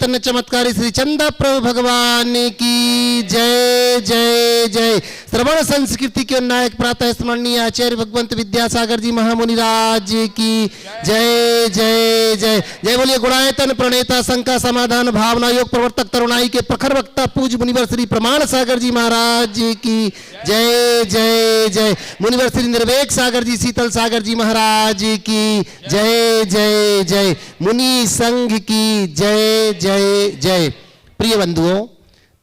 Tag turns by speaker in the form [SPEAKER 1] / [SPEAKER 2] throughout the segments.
[SPEAKER 1] चैतन्य चमत्कारी श्री चंदा प्रभु भगवान की जय जय जय। श्रवण संस्कृति के नायक प्रातः स्मरणीय आचार्य भगवंत विद्यासागर जी महामुनि राज की जय जय जय जय। बोलिए गुणायतन प्रणेता शंका समाधान भावना योग प्रवर्तक तरुणाई के प्रखर वक्ता पूज्य मुनिवर श्री प्रमाण सागर जी महाराज की जय जय जय। मुनिवर श्री निर्वेक सागर जी शीतल सागर जी महाराज की जय जय जय। मुनि संघ की जय जय जय। प्रिय बंधुओं,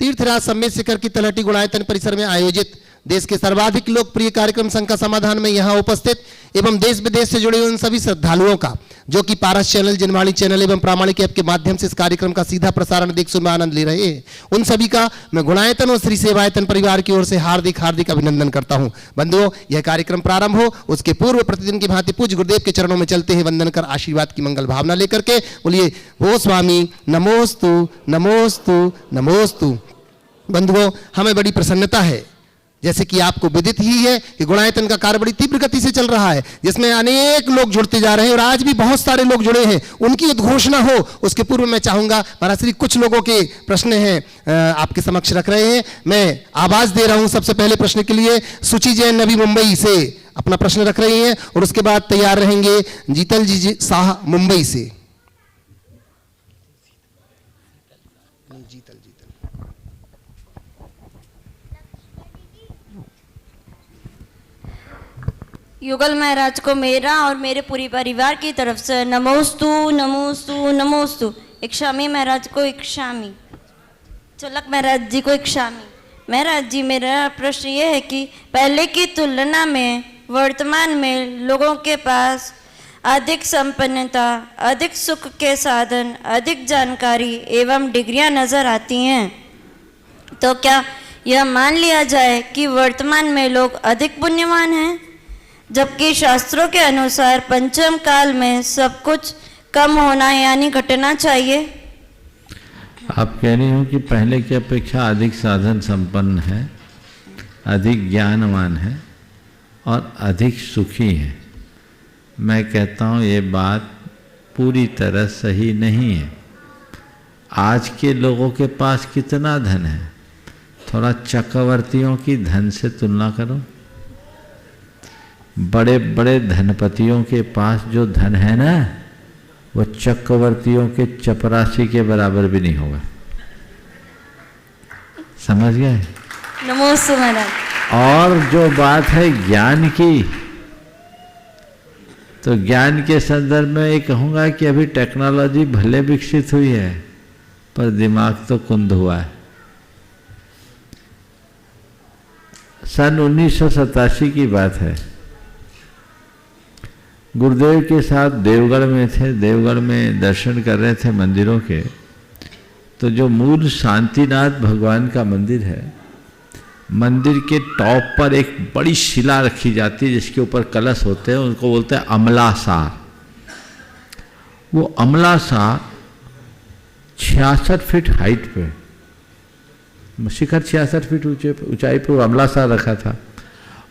[SPEAKER 1] तीर्थराज सम्मेद शिखर की तलहटी गुणायतन परिसर में आयोजित देश के सर्वाधिक लोकप्रिय कार्यक्रम शंका समाधान में यहाँ उपस्थित एवं देश विदेश से जुड़े उन सभी श्रद्धालुओं का जो कि पारस चैनल, जनवाणी चैनल एवं प्रामाणिक ऐप के माध्यम से इस कार्यक्रम का सीधा प्रसारण देख सुन आनंद ले रहे हैं, उन सभी का मैं गुणायतन और श्री सेवायतन परिवार की ओर से हार्दिक हार्दिक अभिनंदन करता हूं। बंधुओं, यह कार्यक्रम प्रारंभ हो उसके पूर्व प्रतिदिन की भांति पूज्य गुरुदेव के चरणों में चलते हैं वंदन कर आशीर्वाद की मंगल भावना लेकर के बोलिए हो स्वामी नमोस्तु नमोस्तु नमोस्तु। बंधुओं, हमें बड़ी प्रसन्नता है, जैसे कि आपको विदित ही है कि गुणायतन का कार्य बड़ी तीव्र गति से चल रहा है, जिसमें अनेक लोग जुड़ते जा रहे हैं और आज भी बहुत सारे लोग जुड़े हैं। उनकी उद्घोषणा हो उसके पूर्व मैं चाहूंगा, महाराज श्री कुछ लोगों के प्रश्न हैं आपके समक्ष रख रहे हैं। मैं आवाज दे रहा हूं सबसे पहले प्रश्न के लिए। सुची जैन नवी मुंबई से अपना प्रश्न रख रही हैं और उसके बाद तैयार रहेंगे जीतल जी शाह मुंबई से।
[SPEAKER 2] युगल महाराज को मेरा और मेरे पूरी परिवार की तरफ से नमोस्तु नमोस्तु नमोस्तु। इक्षामी महाराज को इक्षामी, चलक महाराज जी को इक्षामी। महाराज जी, मेरा प्रश्न ये है कि पहले की तुलना में वर्तमान में लोगों के पास अधिक संपन्नता, अधिक सुख के साधन, अधिक जानकारी एवं डिग्रियां नजर आती हैं, तो क्या यह मान लिया जाए कि वर्तमान में लोग अधिक पुण्यवान हैं, जबकि शास्त्रों के अनुसार पंचम काल में सब कुछ कम होना यानी घटना चाहिए?
[SPEAKER 3] आप कह रही हो कि पहले की अपेक्षा अधिक साधन संपन्न है, अधिक ज्ञानवान है और अधिक सुखी है। मैं कहता हूँ ये बात पूरी तरह सही नहीं है। आज के लोगों के पास कितना धन है, थोड़ा चक्रवर्तियों की धन से तुलना करो। बड़े बड़े धनपतियों के पास जो धन है ना, वो चक्रवर्तियों के चपरासी के बराबर भी नहीं होगा। समझ गए?
[SPEAKER 2] नमोस्तु महाराज।
[SPEAKER 3] और जो बात है ज्ञान की, तो ज्ञान के संदर्भ में ये कहूँगा कि अभी टेक्नोलॉजी भले विकसित हुई है पर दिमाग तो कुंद हुआ है। सन 1987 की बात है, गुरुदेव के साथ देवगढ़ में थे, देवगढ़ में दर्शन कर रहे थे मंदिरों के। तो जो मूल शांतिनाथ भगवान का मंदिर है, मंदिर के टॉप पर एक बड़ी शिला रखी जाती है जिसके ऊपर कलश होते हैं, उनको बोलते हैं अमलासार। वो अमलासार 66 फीट हाइट पे, शिखर 66 फीट ऊंचाई पे वो अमलासार रखा था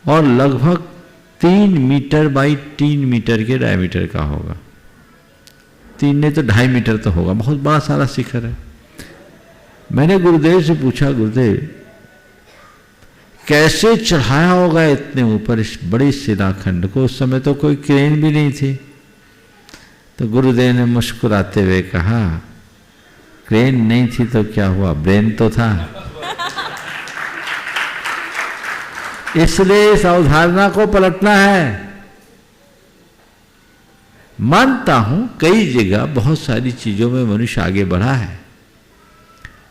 [SPEAKER 3] और लगभग 3 मीटर बाई 3 मीटर के डायमीटर का होगा। 3 नहीं तो 2.5 मीटर तो होगा, बहुत बड़ा सारा शिखर है। मैंने गुरुदेव से पूछा, गुरुदेव कैसे चढ़ाया होगा इतने ऊपर इस बड़ी शिलाखंड को? उस समय तो कोई क्रेन भी नहीं थी। तो गुरुदेव ने मुस्कुराते हुए कहा, क्रेन नहीं थी तो क्या हुआ, ब्रेन तो था। इसलिए इस अवधारणा को पलटना है। मानता हूं कई जगह बहुत सारी चीजों में मनुष्य आगे बढ़ा है,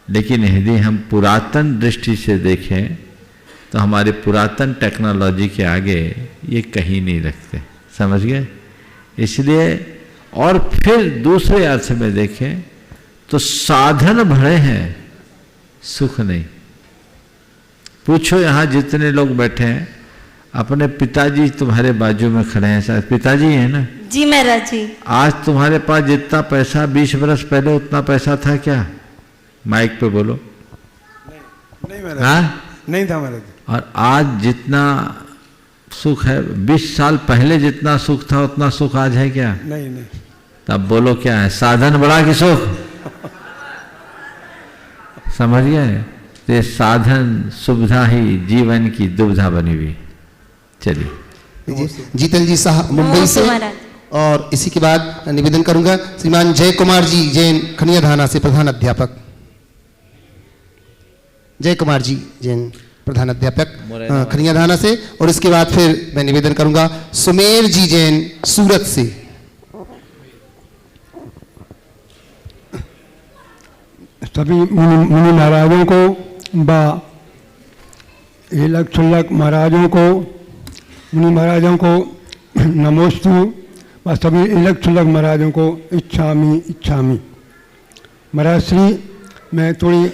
[SPEAKER 3] लेकिन यदि हम पुरातन दृष्टि से देखें तो हमारे पुरातन टेक्नोलॉजी के आगे ये कहीं नहीं रखते। समझ गए? इसलिए और फिर दूसरे अर्थ में देखें तो साधन बढ़े हैं, सुख नहीं। पूछो यहाँ जितने लोग बैठे हैं, अपने पिताजी तुम्हारे बाजू में खड़े हैं, शायद पिताजी है ना?
[SPEAKER 2] जी महाराज जी।
[SPEAKER 3] आज तुम्हारे पास जितना पैसा 20 बरस पहले उतना पैसा था क्या? माइक पे बोलो।
[SPEAKER 4] नहीं महाराज, नहीं था महाराज।
[SPEAKER 3] और आज जितना सुख है, 20 साल पहले जितना सुख था उतना सुख आज है क्या?
[SPEAKER 4] नहीं नहीं।
[SPEAKER 3] तब बोलो क्या है, साधन बड़ा कि सुख? समझ गए? तो ये साधन सुविधा ही जीवन की दुविधा बनी हुई। चलिए
[SPEAKER 1] जीतन जी साहब मुंबई से,
[SPEAKER 2] महाराज।
[SPEAKER 1] और इसी के बाद निवेदन करूंगा श्रीमान जय कुमार जी जैन खनिया थाना से प्रधान अध्यापक। जय कुमार जी जैन प्रधान अध्यापक खनिया थाना से, और इसके बाद फिर मैं निवेदन करूंगा सुमेर जी जैन सूरत से।
[SPEAKER 4] सभी मुनि महाराजों को व इलक छुल्लक महाराजों को, मुनि महाराजों को नमोस्तु व सभी इलक छुल्लक महाराजों को इच्छामी इच्छामी। महाराज श्री, मैं थोड़ी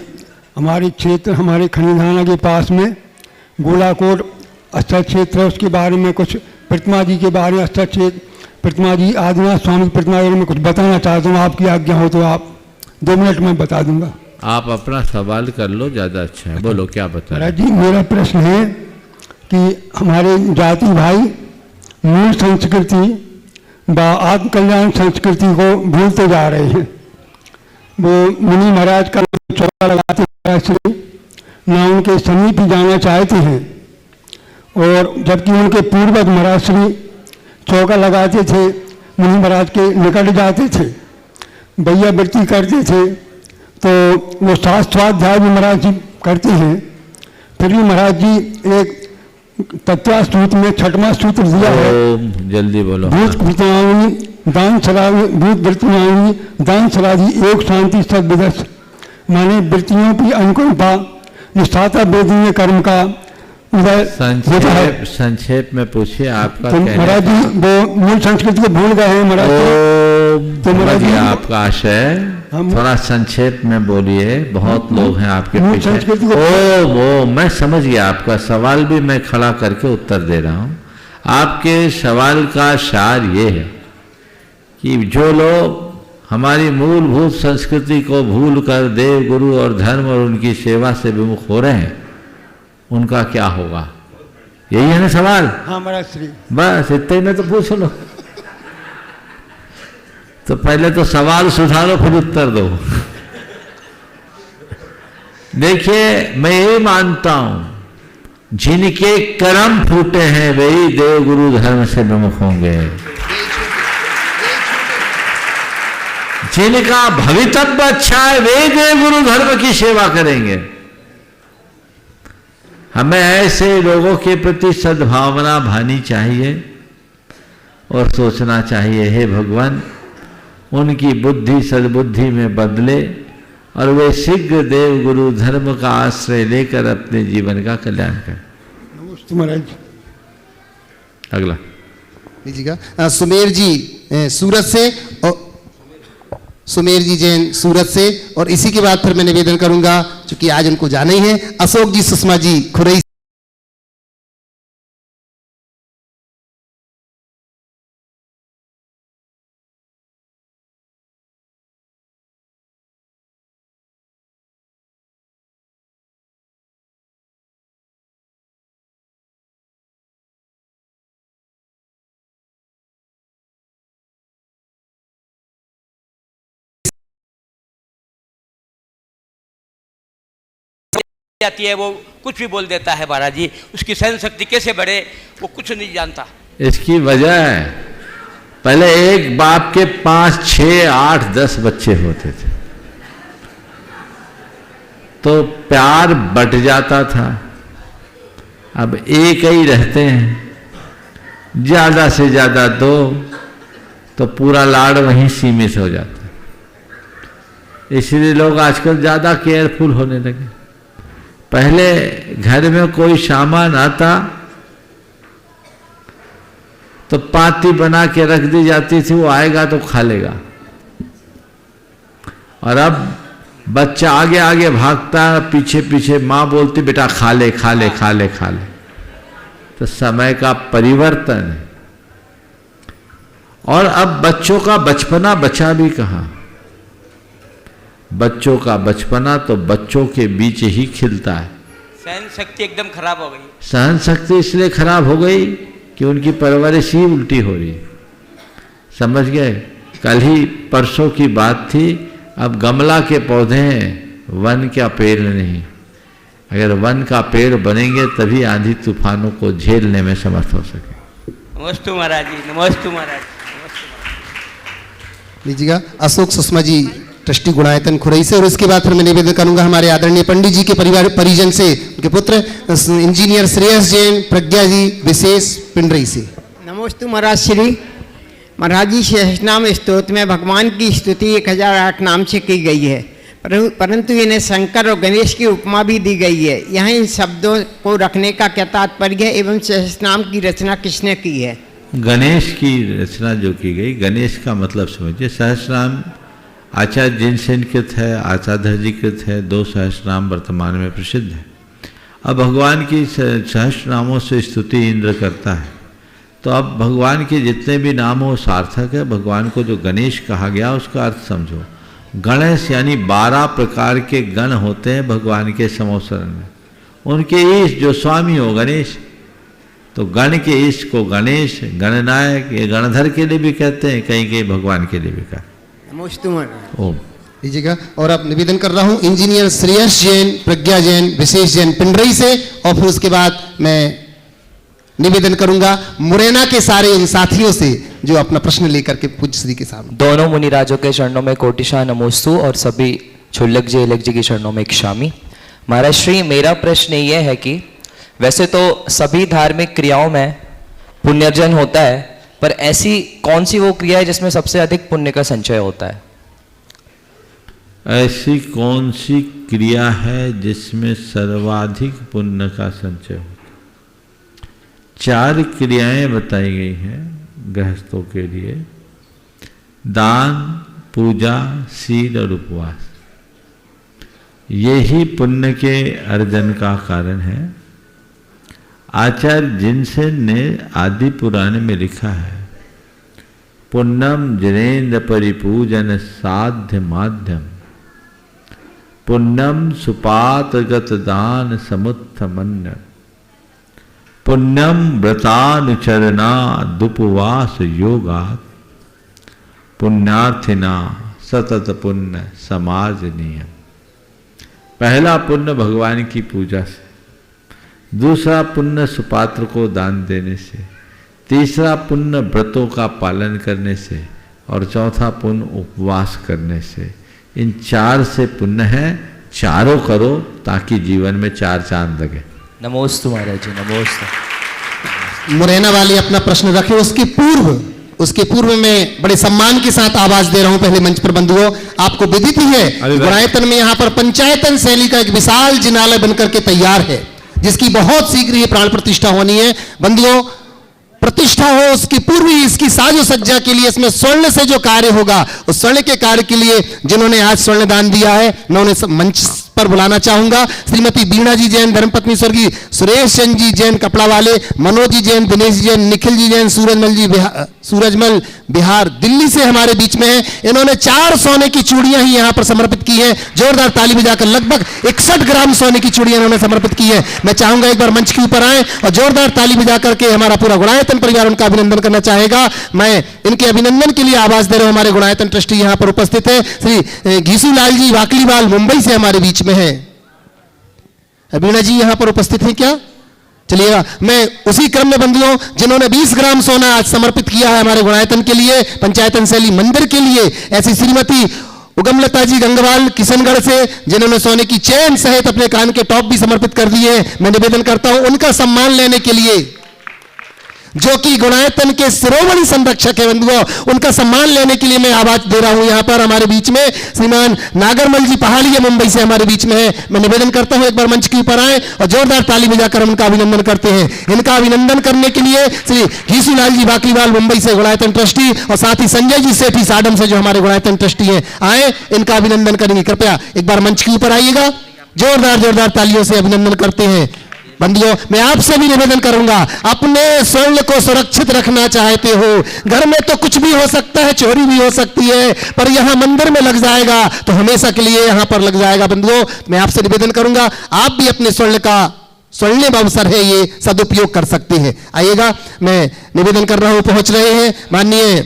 [SPEAKER 4] हमारे क्षेत्र, हमारे खनिधाना के पास में गोलाकोट स्थल क्षेत्र है, उसके बारे में कुछ प्रतिमा जी के बारे में, स्थल क्षेत्र प्रतिमा जी आदिनाथ स्वामी प्रतिमा के बारे में कुछ बताना चाहता हूँ। आपकी आज्ञा हो तो आप 2 मिनट में बता दूंगा।
[SPEAKER 3] आप अपना सवाल कर लो, ज़्यादा अच्छा है। बोलो क्या बता रहे?
[SPEAKER 4] महाराज जी, मेरा प्रश्न है कि हमारे जाति भाई मूल संस्कृति व आत्म कल्याण संस्कृति को भूलते जा रहे हैं। वो मुनि महाराज का चौका लगाते हैं, ना उनके समीप ही जाना चाहते हैं, और जबकि उनके पूर्वज महाराज श्री चौका लगाते थे, मुनि महाराज के निकट जाते थे, भैया वृत्ति करते थे, तो वो शास्त्राध्याय भी महाराज जी करते हैं। फिर भी महाराज जी एक तत्वा सूत्र में 6वां सूत्र दिया है,
[SPEAKER 3] जल्दी बोलो।
[SPEAKER 4] भूत कृतनामी दान सलाही, भूत वृत्तिनामी दान सलाही योग शांति सद्विदस, माने वृत्तियों की अनुकंपा निष्ठाता वेदनीय कर्म का उदय होता है।
[SPEAKER 3] संक्षेप में पूछिए आपका।
[SPEAKER 4] तो महाराज जी वो मूल संस्कृति को भूल गए हैं महाराज जी। तो महाराज जी
[SPEAKER 3] आपका आशय थोड़ा संक्षेप में बोलिए, बहुत लोग हैं आपके पीछे। वो मैं समझ गया आपका सवाल, भी मैं खड़ा करके उत्तर दे रहा हूँ। आपके सवाल का सार ये है कि जो लोग हमारी मूलभूत संस्कृति को भूलकर देव गुरु और धर्म और उनकी सेवा से विमुख हो रहे हैं, उनका क्या होगा? यही है ना सवाल?
[SPEAKER 4] हाँ महाराज श्री,
[SPEAKER 3] बस इतने में तो पूछ लो। तो पहले तो सवाल सुधारो, फिर उत्तर दो। देखिए, मैं ये मानता हूं जिनके कर्म फूटे हैं वही देव गुरु धर्म से विमुख होंगे। जिनका भवितव्य अच्छा है वे देव गुरु धर्म की सेवा करेंगे। हमें ऐसे लोगों के प्रति सद्भावना भानी चाहिए और सोचना चाहिए, हे भगवान उनकी बुद्धि सद्बुद्धि में बदले और वे शीघ्र देव गुरु धर्म का आश्रय लेकर अपने जीवन का कल्याण करें।
[SPEAKER 4] नमस्ते महाराज।
[SPEAKER 3] अगला
[SPEAKER 1] लीजिएगा सुमेर जी सूरत से, और सुमेर जी जैन सूरत से, और इसी के बाद फिर मैं निवेदन करूंगा, चूंकि आज उनको जाना ही है, अशोक जी सुषमा जी खुरई।
[SPEAKER 5] जाती है, वो कुछ भी बोल देता है महाराज जी। उसकी सहन शक्ति कैसे बढ़े वो कुछ नहीं जानता।
[SPEAKER 3] इसकी वजह है, पहले एक बाप के 5, 6, 8, 10 बच्चे होते थे तो प्यार बट जाता था। अब एक ही रहते हैं, ज्यादा से ज्यादा 2, तो पूरा लाड़ वहीं सीमित हो जाता है। इसलिए लोग आजकल ज्यादा केयरफुल होने लगे। पहले घर में कोई सामान आता तो पाती बना के रख दी जाती थी, वो आएगा तो खा लेगा, और अब बच्चा आगे आगे भागता, पीछे पीछे माँ बोलती बेटा खा ले खा ले खा ले खा ले। तो समय का परिवर्तन है। और अब बच्चों का बचपना बचा भी कहाँ? बच्चों का बचपना तो बच्चों के बीच ही खिलता है।
[SPEAKER 5] सहन शक्ति एकदम खराब हो गई।
[SPEAKER 3] सहन शक्ति इसलिए खराब हो गई कि उनकी परवरिश ही उल्टी हो रही। समझ गए? कल ही परसों की बात थी। अब गमला के पौधे हैं वन का पेड़ नहीं। अगर वन का पेड़ बनेंगे तभी आंधी तूफानों को झेलने में समर्थ हो सके।
[SPEAKER 5] नमस्ते महाराज जी, नमस्ते महाराज,
[SPEAKER 1] लीजिएगा अशोक सुषमा जी ट्रस्टी गुणायतन खुरई से, और इसके बाद फिर मैं निवेदन करूंगा हमारे आदरणीय पंडित जी के परिवार परिजन से, उनके पुत्र इंजीनियर श्रेयस जैन प्रज्ञा जी विशेष पिंडरी से।
[SPEAKER 6] नमोस्तु महाराज श्री। महाराज जी सहस्रनाम स्तोत्र में भगवान की स्तुति 1008 नाम से की गई है, परंतु इन्हें शंकर और गणेश की उपमा भी दी गई है। यहाँ इन शब्दों को रखने का क्या तात्पर्य है एवं सहस्रनाम की रचना किसने की है?
[SPEAKER 3] गणेश की रचना जो की गई, गणेश का मतलब समझिए। सहस्रनाम आचार्य जिनसेन कृत है, आचार्य जी कृत है, 2 सहस्रनाम वर्तमान में प्रसिद्ध है। अब भगवान की सहस्रनामों से स्तुति इंद्र करता है, तो अब भगवान के जितने भी नाम हो सार्थक है। भगवान को जो गणेश कहा गया उसका अर्थ समझो। गणेश यानी 12 प्रकार के गण होते हैं भगवान के समोसरण में, उनके ईश जो स्वामी हो गणेश, तो गण के ईश को गणेश, गणनायक, ये गणधर के लिए भी कहते हैं, कहीं कहीं भगवान के लिए भी कहते हैं।
[SPEAKER 6] नमोस्तु महाराज।
[SPEAKER 3] ओम।
[SPEAKER 1] लीजिएगा, और अब निवेदन कर रहा हूं इंजीनियर श्रेयस जैन प्रज्ञा जैन विशेष जैन पिंडरी से, और फिर उसके बाद मैं निवेदन करूंगा मुरैना के सारे उन साथियों से जो अपना प्रश्न लेकर के पूज्य श्री के सामने।
[SPEAKER 7] दोनों मुनिराजों के चरणों में कोटिशाह नमोस्तु और सभी छुल्लक जी अलग जी के चरणों में क्षामी। महाराज श्री, मेरा प्रश्न ये है कि वैसे तो सभी धार्मिक क्रियाओं में पुण्यर्जन होता है, पर ऐसी कौन सी वो क्रिया है जिसमें सबसे अधिक पुण्य का संचय होता है?
[SPEAKER 3] ऐसी कौन सी क्रिया है जिसमें सर्वाधिक पुण्य का संचय होता है? 4 क्रियाएं बताई गई हैं गृहस्थों के लिए: दान, पूजा, शील और उपवास। यही पुण्य के अर्जन का कारण है। आचार्य जिनसेन ने आदि पुराण में लिखा है, पुण्यम जनेन्द्र परिपूजन साध्य माध्यम, पुण्यम सुपातगत दान समुत्थमन्य, पुण्यम व्रतानुचरणा दुपवास योगात्, पुण्यार्थिना सतत पुण्य समाज नियम। पहला पुण्य भगवान की पूजा से, दूसरा पुण्य सुपात्र को दान देने से, तीसरा पुण्य व्रतों का पालन करने से, और चौथा पुण्य उपवास करने से। इन 4 से पुण्य है, चारों करो ताकि जीवन में 4 चांद लगे।
[SPEAKER 7] नमोस्तु महाराज जी, नमोस्तु।
[SPEAKER 1] मुरैना वाले अपना प्रश्न रखे, उसके पूर्व में बड़े सम्मान के साथ आवाज दे रहा हूं पहले मंच पर बंधुओं। आपको विदित ही है गुणायतन में यहाँ पर पंचायतन शैली का एक विशाल जिनालय बनकर के तैयार है, जिसकी बहुत शीघ्र ही प्राण प्रतिष्ठा होनी है। बंधुओं, प्रतिष्ठा हो उसकी पूर्व ही इसकी साजो सज्जा के लिए इसमें स्वर्ण से जो कार्य होगा, उस स्वर्ण के कार्य के लिए जिन्होंने आज स्वर्ण दान दिया है, मैं उन्हें मंच पर बुलाना चाहूंगा। श्रीमती बीणा जी जैन, धर्मपत्नी स्वर्गीय सुरेश चंद जी जैन कपड़ा वाले, मनोज जी जैन, दिनेश जी जैन, निखिल जी जैन, सूरजमल बिहार दिल्ली से हमारे बीच में है। इन्होंने 4 सोने की चूड़ियां ही यहां पर समर्पित की है। जोरदार ताली बजाकर लगभग 61 ग्राम सोने की चूड़ियां इन्होंने समर्पित की है। मैं चाहूंगा एक बार मंच के ऊपर आए और जोरदार ताली बजा करके हमारा पूरा गुणायतन परिवार उनका अभिनंदन करना चाहेगा। मैं इनके अभिनंदन के लिए आवाज दे रहा हूं। हमारे गुणायतन ट्रस्टी यहां पर उपस्थित है, श्री घीसूलाल जी वाकलीवाल मुंबई से हमारे बीच में है। बीणा जी यहां पर उपस्थित हैं क्या? चलिएगा, मैं उसी क्रम में बंधुओं जिन्होंने 20 ग्राम सोना आज समर्पित किया है हमारे गुणायतन के लिए, पंचायतन शैली मंदिर के लिए, ऐसी श्रीमती उगमलता जी गंगवाल किशनगढ़ से जिन्होंने सोने की चेन सहित अपने कान के टॉप भी समर्पित कर दिए। मैं निवेदन करता हूं उनका सम्मान लेने के लिए, जो कि गुणायतन के शिरोमणि संरक्षक है बंधुओं, उनका सम्मान लेने के लिए मैं आवाज दे रहा हूं। यहां पर हमारे बीच में श्रीमान नागरमल जी पहाड़िया मुंबई से हमारे बीच में है। मैं निवेदन करता हूं एक बार मंच के ऊपर आए और जोरदार ताली बजाकर हम उनका अभिनंदन करते हैं। इनका अभिनंदन करने के लिए श्री घीसूलाल जी वाकलीवाल मुंबई से गुणायतन ट्रस्टी और साथ ही संजय जी सेठी साडम से जो हमारे गुणायतन ट्रस्टी है, आए इनका अभिनंदन करेंगे। कृपया एक बार मंच के ऊपर आइएगा, जोरदार तालियों से अभिनंदन करते हैं। बंधुओं, मैं आपसे भी निवेदन करूंगा, अपने स्वर्ण को सुरक्षित रखना चाहते हो, घर में तो कुछ भी हो सकता है, चोरी भी हो सकती है, पर यहां मंदिर में लग जाएगा तो हमेशा के लिए यहां पर लग जाएगा। बंधुओं, मैं आपसे निवेदन करूंगा, आप भी अपने स्वर्णिम अवसर है ये सदुपयोग कर सकते हैं। आइएगा, मैं निवेदन कर रहा हूं, पहुंच रहे हैं माननीय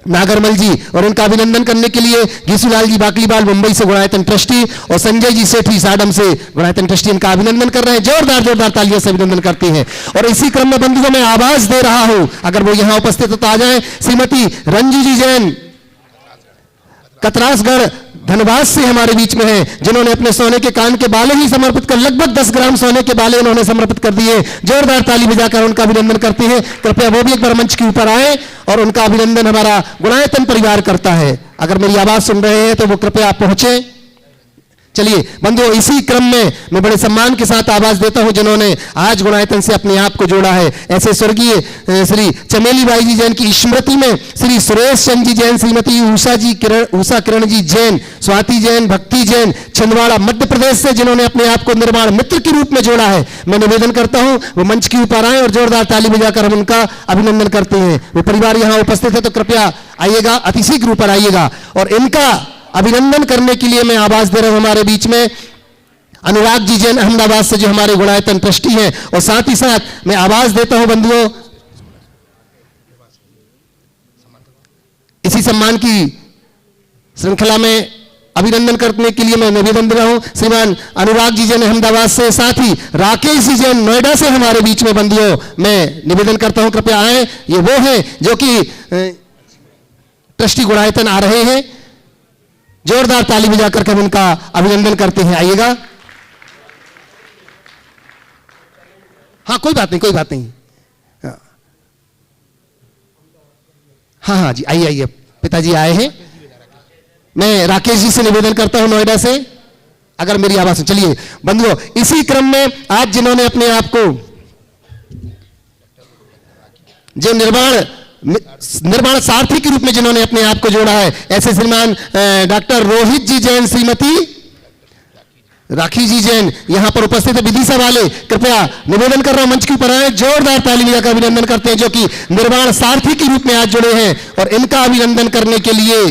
[SPEAKER 1] नागरमल जी और इनका अभिनंदन करने के लिए घीसूलाल जी बाकलीवाल मुंबई से गुणायतन ट्रस्टी और संजय जी सेठी साडम से गुणायतन ट्रस्टी इनका अभिनंदन कर रहे हैं। जोरदार जोरदार तालियों से अभिनंदन करते हैं। और इसी क्रम में बंधुओं में आवाज दे रहा हूं, अगर वो यहां उपस्थित हो तो आ जाए। श्रीमती रंजू जी जैन कतरासगढ़ धनबाद से हमारे बीच में है, जिन्होंने अपने सोने के कान के बाले ही समर्पित कर लगभग 10 ग्राम सोने के बाले उन्होंने समर्पित कर दिए। जोरदार ताली बजाकर उनका अभिनंदन करते हैं। कृपया वो भी एक बार मंच के ऊपर आए और उनका अभिनंदन हमारा गुणायतन परिवार करता है। अगर मेरी आवाज सुन रहे हैं तो वो कृपया आप पहुंचे। चलिए बंधुओं, इसी क्रम में मैं बड़े सम्मान के साथ आवाज देता हूं जिन्होंने आज गुणायतन से अपने आप को जोड़ा है। ऐसे स्वर्गीय श्री चमेली बाई जी जैन की स्मृति में श्री सुरेश चंद जी जैन, श्रीमती उषा किरण जी जैन, स्वाति जैन, भक्ति जैन छिंदवाड़ा मध्य प्रदेश से, जिन्होंने अपने आप को निर्माण मित्र के रूप में जोड़ा है। मैं निवेदन करता हूं वो मंच के ऊपर आए और जोरदार ताली बजाकर हम उनका अभिनंदन करते हैं। वो परिवार यहां उपस्थित है तो कृपया आइएगा, अति शीघ्र ऊपर आइएगा। और इनका अभिनंदन करने के लिए मैं आवाज दे रहा हूं हमारे बीच में अनुराग जी जैन अहमदाबाद से, जो हमारे गुणायतन ट्रस्टी हैं। और साथ ही साथ मैं आवाज देता हूं बंधुओं, इसी सम्मान की श्रृंखला में अभिनंदन करने के लिए मैं निवेदन दे रहा हूं श्रीमान अनुराग जी जैन अहमदाबाद से, साथ ही राकेश जी जैन नोएडा से हमारे बीच में बंधुओं मैं निवेदन करता हूं कृपया आए। ये वो हैं जो कि ट्रस्टी गुणायतन आ रहे हैं। जोरदार ताली बजाकर हम उनका अभिनंदन करते हैं। आइएगा। हाँ कोई बात नहीं, कोई बात नहीं। हाँ हाँ जी, आइए आइए, पिताजी आए हैं। मैं राकेश जी से निवेदन करता हूं नोएडा से, अगर मेरी आवाज सुन। चलिए बंधुओं, इसी क्रम में आज जिन्होंने अपने आप को जो निर्माण सारथी के रूप में जिन्होंने अपने आप को जोड़ा है, ऐसे श्रीमान डॉक्टर रोहित जी जैन, श्रीमती राखी जी जैन यहां पर उपस्थित है। विदिशा वाले कृपया निवेदन कर रहा हूं मंच के ऊपर आए, जोरदार ताली बजाकर अभिनंदन करते हैं, जो कि निर्माण सारथी के रूप में आज जुड़े हैं। और इनका अभिनंदन करने के लिए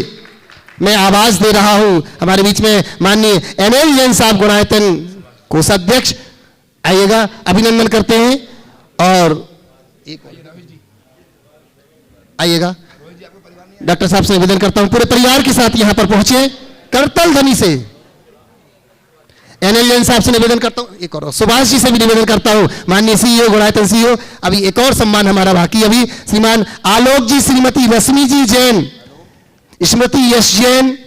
[SPEAKER 1] मैं आवाज दे रहा हूं हमारे बीच में माननीय एनएल जैन साहब गुणायतन कोषाध्यक्ष, आइएगा, अभिनंदन करते हैं। और आइएगा, डॉक्टर साहब से निवेदन करता हूं पूरे परिवार के साथ यहां पर पहुंचे करतल ध्वनि से। एनएल जैन साहब से निवेदन करता हूं, एक और सुभाष जी से भी निवेदन करता हूं, माननीय सीईओ गुणायतन सीईओ। अभी एक और सम्मान हमारा बाकी, अभी श्रीमान आलोक जी, श्रीमती रश्मि जी जैन, स्मृति यश जैन,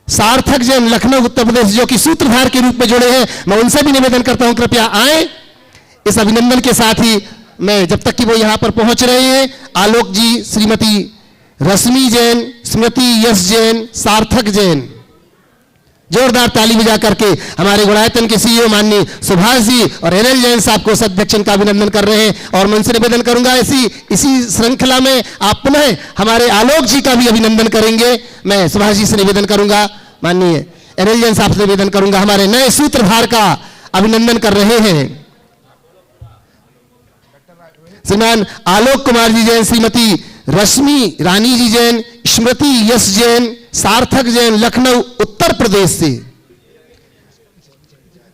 [SPEAKER 1] सार्थक जैन लखनऊ उत्तर प्रदेश, जो कि सूत्रधार के रूप में जुड़े हैं। मैं उनसे भी निवेदन करता हूं कृपया आए। इस अभिनंदन के साथ ही मैं, जब तक कि वो यहां पर पहुंच रहे हैं, आलोक जी, श्रीमती रश्मि जैन, स्मृति यश जैन, सार्थक जैन, जोरदार ताली बजा करके हमारे गुणायतन के सीईओ माननीय सुभाष जी और एनएल जैन साहब को अध्यक्ष का अभिनंदन कर रहे हैं। और मैं उनसे निवेदन करूंगा इसी श्रृंखला में आप पुनः हमारे आलोक जी का भी अभिनंदन करेंगे। मैं सुभाष जी से निवेदन करूंगा, माननीय एनएल जैन साहब से निवेदन करूंगा, हमारे नए सूत्रधार का अभिनंदन कर रहे हैं श्रीमान आलोक कुमार जी जैन, श्रीमती रश्मि रानी जी जैन, स्मृति यश जैन, सार्थक जैन लखनऊ उत्तर प्रदेश से,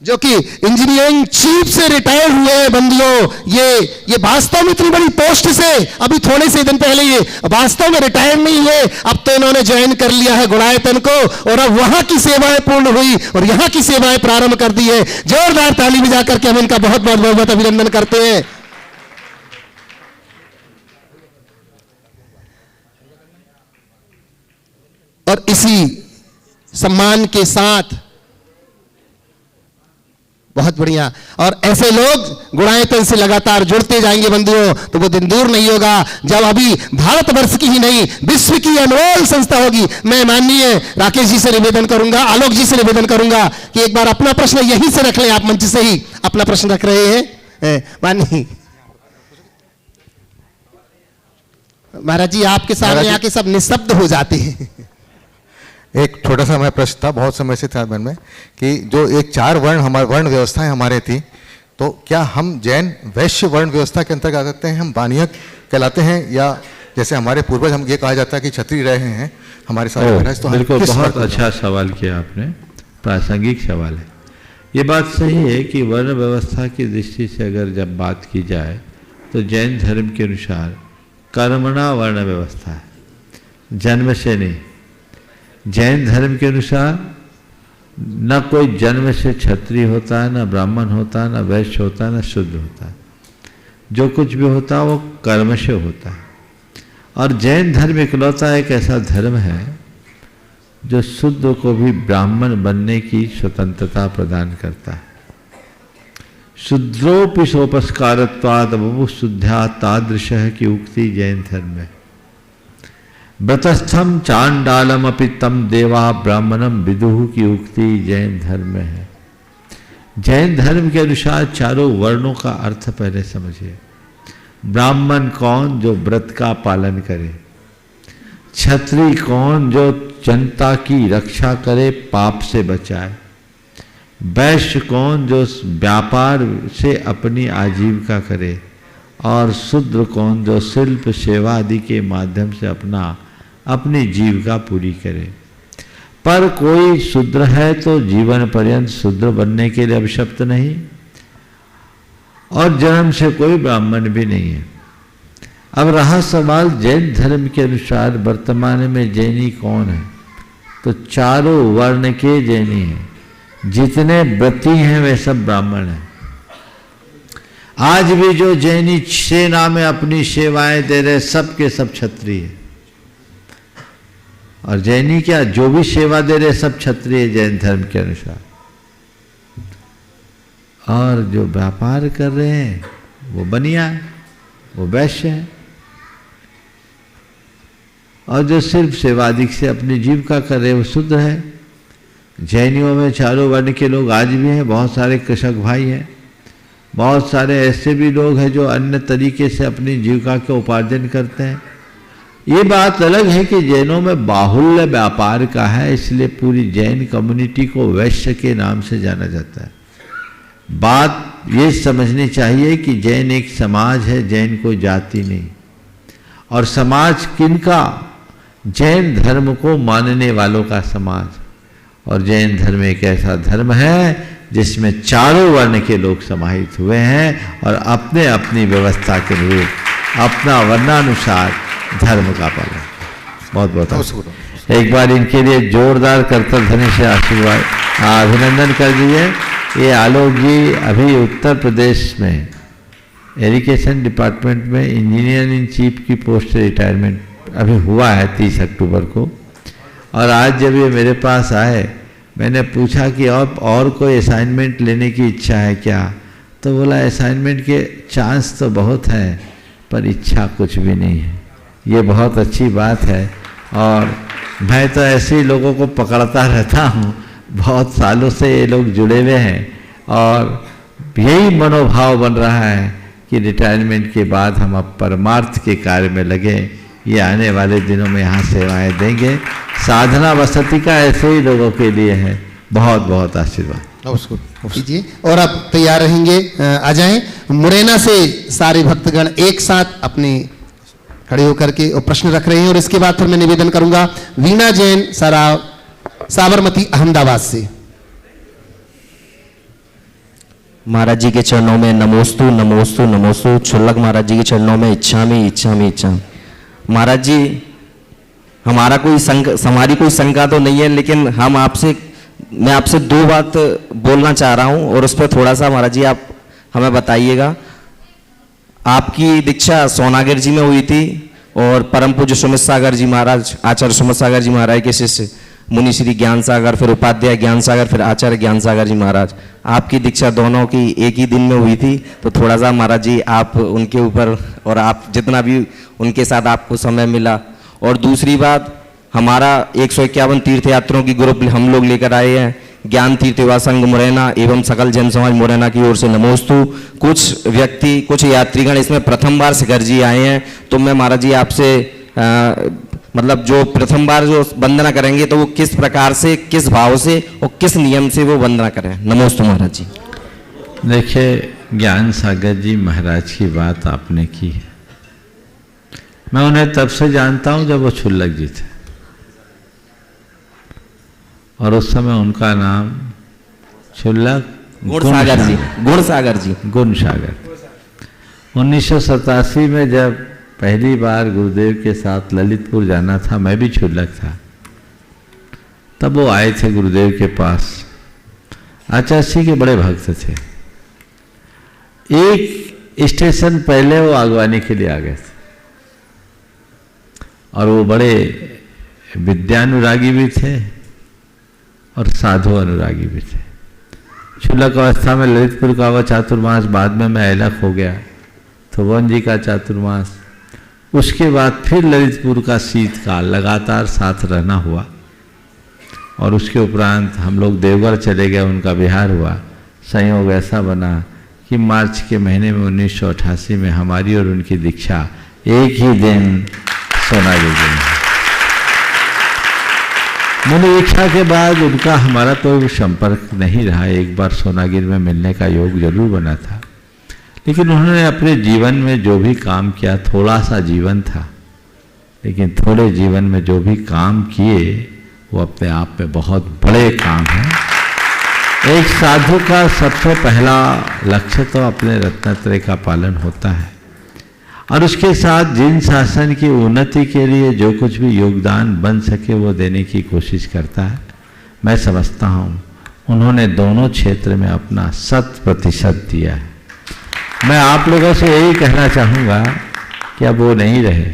[SPEAKER 1] जो कि इंजीनियरिंग चीफ से रिटायर हुए हैं। बंधुओं, ये वास्तव में इतनी बड़ी पोस्ट से अभी थोड़े से दिन पहले ये वास्तव में रिटायर नहीं हुए, अब तो इन्होंने ज्वाइन कर लिया है गुणायतन को और अब वहां की सेवाएं पूर्ण हुई और यहां की सेवाएं प्रारंभ कर दी है। जोरदार ताली बजा करके हम इनका बहुत बहुत बहुत अभिनंदन करते हैं। और इसी सम्मान के साथ बहुत बढ़िया, और ऐसे लोग गुणायतन से लगातार जुड़ते जाएंगे बंधुओं, तो वो दिन दूर नहीं होगा जब अभी भारतवर्ष की ही नहीं विश्व की अनमोल संस्था होगी। मैं माननीय राकेश जी से निवेदन करूंगा, आलोक जी से निवेदन करूंगा कि एक बार अपना प्रश्न यहीं से रख लें। आप मंच से ही अपना प्रश्न रख रहे हैं माननीय महाराज जी, आपके सामने आके सब निस्तब्ध हो जाते हैं।
[SPEAKER 8] एक छोटा सा मैं प्रश्न था, बहुत समय से था मन में, कि जो एक 4 वर्ण हमारे वर्ण व्यवस्थाएं हमारे थी, तो क्या हम जैन वैश्य वर्ण व्यवस्था के अंतर्गत आ सकते हैं? हम बानियक कहलाते हैं, या जैसे हमारे पूर्वज, हम ये कहा जाता है कि क्षत्रिय रहे हैं हमारे साथ? तो
[SPEAKER 3] बिल्कुल, बहुत अच्छा सवाल किया आपने, प्रासंगिक सवाल है। ये बात सही है कि वर्ण व्यवस्था की दृष्टि से अगर जब बात की जाए तो जैन धर्म के अनुसार कर्मणा वर्ण व्यवस्था है। जन्म से नहीं। जैन धर्म के अनुसार न कोई जन्म से क्षत्रिय होता है, न ब्राह्मण होता है, न वैश्य होता है, न शूद्र होता है। जो कुछ भी होता है वो कर्म से होता है। और जैन धर्म इकलौता एक ऐसा धर्म है जो शूद्र को भी ब्राह्मण बनने की स्वतंत्रता प्रदान करता है। शूद्रोपि सोपस्कारत्वाद बुभुशुद्ध्या तादृशः की उक्ति जैन धर्म में। व्रतस्थम चांडालम अपि तम देवा ब्राह्मणम विदुः की उक्ति जैन धर्म में है। जैन धर्म के अनुसार चारों वर्णों का अर्थ पहले समझिए। ब्राह्मण कौन? जो व्रत का पालन करे। क्षत्रिय कौन? जो जनता की रक्षा करे, पाप से बचाए। वैश्य कौन? जो व्यापार से अपनी आजीविका करे। और शूद्र कौन? जो शिल्प सेवा आदि के माध्यम से अपनी जीविका पूरी करे। पर कोई शूद्र है तो जीवन पर्यंत शूद्र बनने के लिए अभिशप्त नहीं, और जन्म से कोई ब्राह्मण भी नहीं है। अब रहा सवाल जैन धर्म के अनुसार वर्तमान में जैनी कौन है, तो चारों वर्ण के जैनी हैं। जितने व्रती हैं वे सब ब्राह्मण हैं। आज भी जो जैनी सेना में अपनी सेवाएं दे रहे सब के सब क्षत्रिय हैं। और जैनी क्या, जो भी सेवा दे रहे सब क्षत्रिय जैन धर्म के अनुसार। और जो व्यापार कर रहे हैं वो बनिया, वो वैश्य है। और जो सिर्फ सेवादिक से अपनी जीविका कर रहे हैं वो शूद्र है। जैनियों में चारों वर्ण के लोग आज भी हैं। बहुत सारे कृषक भाई हैं, बहुत सारे ऐसे भी लोग हैं जो अन्य तरीके से अपनी जीविका के उपार्जन करते हैं। ये बात अलग है कि जैनों में बाहुल्य व्यापार का है, इसलिए पूरी जैन कम्युनिटी को वैश्य के नाम से जाना जाता है। बात ये समझनी चाहिए कि जैन एक समाज है, जैन कोई जाति नहीं। और समाज किनका? जैन धर्म को मानने वालों का समाज। और जैन धर्म एक ऐसा धर्म है जिसमें चारों वर्ण के लोग समाहित हुए हैं और अपने अपनी व्यवस्था के अनुरूप अपना वर्णानुसार धर्म का पालन। बहुत बहुत एक बार इनके लिए जोरदार करतल ध्वनि से आशीर्वाद अभिनंदन कर दीजिए। ये आलोक जी अभी उत्तर प्रदेश में एजुकेशन डिपार्टमेंट में इंजीनियर इन चीफ की पोस्ट से रिटायरमेंट अभी हुआ है 30 अक्टूबर को। और आज जब ये मेरे पास आए, मैंने पूछा कि और कोई असाइनमेंट लेने की इच्छा है क्या, तो बोला असाइनमेंट के चांस तो बहुत हैं पर इच्छा कुछ भी नहीं है। ये बहुत अच्छी बात है। और मैं तो ऐसे ही लोगों को पकड़ता रहता हूँ, बहुत सालों से ये लोग जुड़े हुए हैं। और यही मनोभाव बन रहा है कि रिटायरमेंट के बाद हम अब परमार्थ के कार्य में लगे। ये आने वाले दिनों में यहाँ सेवाएं देंगे। साधना वसति का ऐसे ही लोगों के लिए है। बहुत बहुत आशीर्वाद
[SPEAKER 1] कीजिए। और अब तैयार रहेंगे, आ जाएं। मुरैना से सारे भक्तगण एक साथ अपने खड़े होकर के और प्रश्न रख रहे हैं। और इसके बाद फिर मैं निवेदन करूंगा वीणा जैन सराव साबरमती अहमदाबाद से।
[SPEAKER 9] महाराज जी के चरणों में नमोस्तु नमोस्तु नमोस्तु। छुल्लक महाराज जी के चरणों में इच्छामि इच्छामि इच्छा। महाराज जी हमारी कोई शंका तो नहीं है, लेकिन मैं आपसे दो बात बोलना चाह रहा हूं और उस पर थोड़ा सा महाराज जी आप हमें बताइएगा। आपकी दीक्षा सोनागर जी में हुई थी और परम पूज्य सुमित सागर जी महाराज, आचार्य सुमित सागर जी महाराज के शिष्य मुनि श्री ज्ञान सागर, फिर उपाध्याय ज्ञान सागर, फिर आचार्य ज्ञान सागर जी महाराज, आपकी दीक्षा दोनों की एक ही दिन में हुई थी। तो थोड़ा सा महाराज जी आप उनके ऊपर, और आप जितना भी उनके साथ आपको समय मिला। और दूसरी बात, हमारा 151 तीर्थयात्रियों की ग्रुप हम लोग लेकर आए हैं। ज्ञान तीर्थ युवा संघ मुरैना एवं सकल जन समाज मुरैना की ओर से नमोस्तु। कुछ व्यक्ति, कुछ यात्रीगण इसमें प्रथम बार शिखर जी आए हैं। तो मैं महाराज जी आपसे मतलब जो प्रथम बार जो वंदना करेंगे तो वो किस प्रकार से, किस भाव से और किस नियम से वो वंदना करें। नमोस्तु महाराज जी।
[SPEAKER 3] देखिए, ज्ञान सागर जी महाराज की बात आपने की है। मैं उन्हें तब से जानता हूं जब वो छुल्लक जी थे, और उस समय उनका नाम छुल्लक
[SPEAKER 9] गुण सागर जी।
[SPEAKER 3] 1987 में जब पहली बार गुरुदेव के साथ ललितपुर जाना था, मैं भी क्षुल्लक था, तब वो आए थे गुरुदेव के पास। आचार्य जी के बड़े भक्त थे। एक स्टेशन पहले वो आगवानी के लिए आ गए थे और वो बड़े विद्यानुरागी भी थे और साधु अनुरागी भी थे। क्षुल्लक अवस्था में ललितपुर का वह चातुर्मास, बाद में मैं ऐलख हो गया, थोवन जी का चातुर्मास, उसके बाद फिर ललितपुर का शीतकाल लगातार साथ रहना हुआ और उसके उपरांत हम लोग देवगढ़ चले गए, उनका बिहार हुआ। संयोग ऐसा बना कि मार्च के महीने में 1988 में हमारी और उनकी दीक्षा एक ही दिन सोनागिर में। मुनि दीक्षा के बाद उनका हमारा तो संपर्क नहीं रहा। एक बार सोनागिर में मिलने का योग जरूर बना था, लेकिन उन्होंने अपने जीवन में जो भी काम किया, थोड़ा सा जीवन था, लेकिन थोड़े जीवन में जो भी काम किए वो अपने आप में बहुत बड़े काम हैं। एक साधु का सबसे पहला लक्ष्य तो अपने रत्नत्रय का पालन होता है और उसके साथ जिन शासन की उन्नति के लिए जो कुछ भी योगदान बन सके वो देने की कोशिश करता है। मैं समझता हूँ उन्होंने दोनों क्षेत्र में अपना 100% दिया है। मैं आप लोगों से यही कहना चाहूँगा कि अब वो नहीं रहे,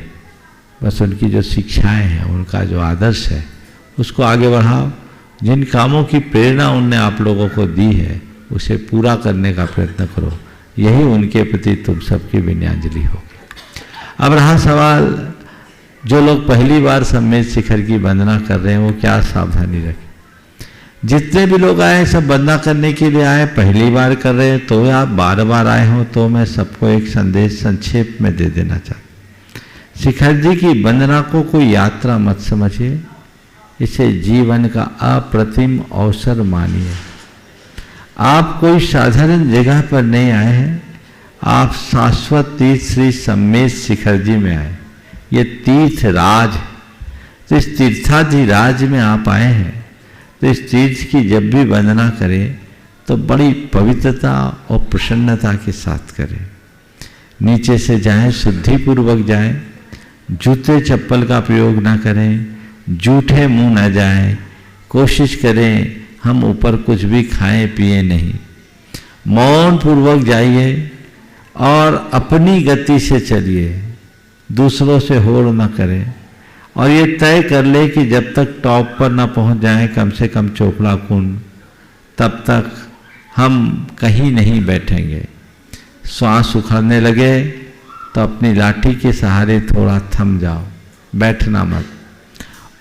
[SPEAKER 3] बस उनकी जो शिक्षाएं हैं, उनका जो आदर्श है, उसको आगे बढ़ाओ। जिन कामों की प्रेरणा उनने आप लोगों को दी है उसे पूरा करने का प्रयत्न करो। यही उनके प्रति तुम सबकी विनयाजलि होगी। अब रहा सवाल, जो लोग पहली बार सम्मेद शिखर की वंदना कर रहे हैं वो क्या सावधानी रखें। जितने भी लोग आए सब वंदना करने के लिए आए, पहली बार कर रहे हैं तो आप बार बार आए हो, तो मैं सबको एक संदेश संक्षेप में दे देना चाहता। शिखर जी की वंदना को कोई यात्रा मत समझिए, इसे जीवन का अप्रतिम अवसर मानिए। आप कोई साधारण जगह पर नहीं आए हैं, आप शाश्वत तीर्थ श्री सम्मेद शिखर जी में आए। ये तीर्थ राज, तो इस तीर्थाधिराज में आप आए हैं, तो इस तीर्थ की जब भी वंदना करें तो बड़ी पवित्रता और प्रसन्नता के साथ करें। नीचे से जाएं, शुद्धिपूर्वक जाएं, जूते चप्पल का प्रयोग ना करें, जूठे मुंह न जाएं, कोशिश करें हम ऊपर कुछ भी खाएं पिए नहीं, मौन पूर्वक जाइए और अपनी गति से चलिए, दूसरों से होड़ न करें और ये तय कर ले कि जब तक टॉप पर ना पहुंच जाएं, कम से कम चोपड़ा कुंड, तब तक हम कहीं नहीं बैठेंगे। श्वास उखड़ने लगे तो अपनी लाठी के सहारे थोड़ा थम जाओ, बैठना मत।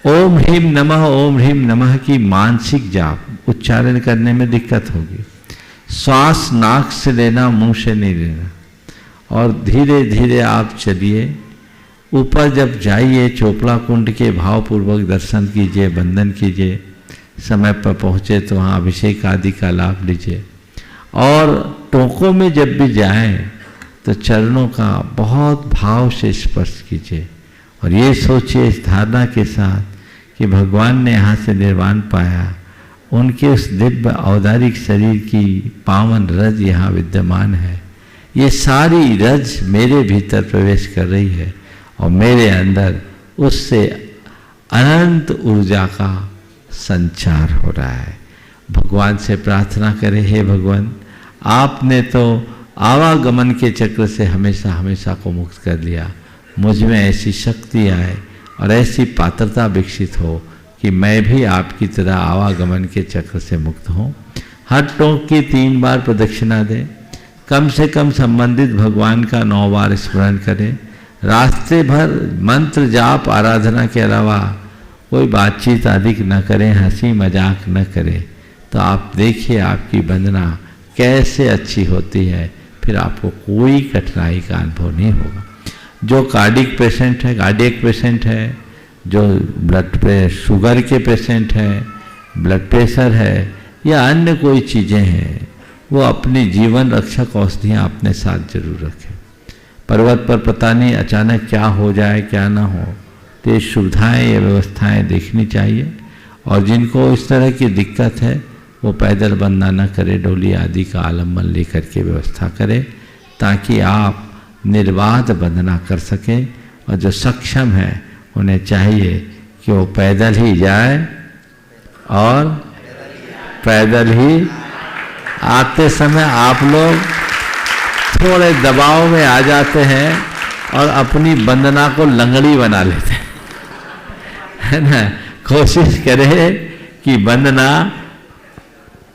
[SPEAKER 3] ओम ह्रीम नमः, ओम ह्रीम नमः की मानसिक जाप उच्चारण करने में दिक्कत होगी। श्वास नाक से लेना, मुंह से नहीं लेना और धीरे धीरे आप चलिए। ऊपर जब जाइए चोपड़ा कुंड के भावपूर्वक दर्शन कीजिए, वंदन कीजिए। समय पर पहुँचे तो वहाँ अभिषेक आदि का लाभ लीजिए और टोंकों में जब भी जाएं तो चरणों का बहुत भाव से स्पर्श कीजिए और ये सोचिए इस धारणा के साथ कि भगवान ने यहाँ से निर्वाण पाया, उनके उस दिव्य औदारिक शरीर की पावन रज यहाँ विद्यमान है। ये सारी रज मेरे भीतर प्रवेश कर रही है और मेरे अंदर उससे अनंत ऊर्जा का संचार हो रहा है। भगवान से प्रार्थना करें, हे भगवान, आपने तो आवागमन के चक्र से हमेशा हमेशा को मुक्त कर लिया। मुझ में ऐसी शक्ति आए और ऐसी पात्रता विकसित हो कि मैं भी आपकी तरह आवागमन के चक्र से मुक्त हूँ। हर टोंक की 3 बार प्रदक्षिणा दें, कम से कम संबंधित भगवान का 9 बार स्मरण करें। रास्ते भर मंत्र जाप आराधना के अलावा कोई बातचीत आदि न करें, हंसी मजाक न करें, तो आप देखिए आपकी वंदना कैसे अच्छी होती है, फिर आपको कोई कठिनाई का अनुभव नहीं होगा। जो कार्डिक पेशेंट है, जो शुगर के पेशेंट है, ब्लड प्रेशर है या अन्य कोई चीज़ें हैं, वो अपनी जीवन रक्षक औषधियाँ अपने साथ जरूर रखें। पर्वत पर पता नहीं अचानक क्या हो जाए क्या ना हो, तो ये सुविधाएँ ये व्यवस्थाएँ देखनी चाहिए। और जिनको इस तरह की दिक्कत है वो पैदल बंधना न करे, डोली आदि का आलम्बन लेकर के व्यवस्था करें, ताकि आप निर्बाध वंदना कर सकें। और जो सक्षम है उन्हें चाहिए कि वो पैदल ही जाए और पैदल ही आते समय आप लोग थोड़े दबाव में आ जाते हैं और अपनी वंदना को लंगड़ी बना लेते हैं, है ना। कोशिश करें कि वंदना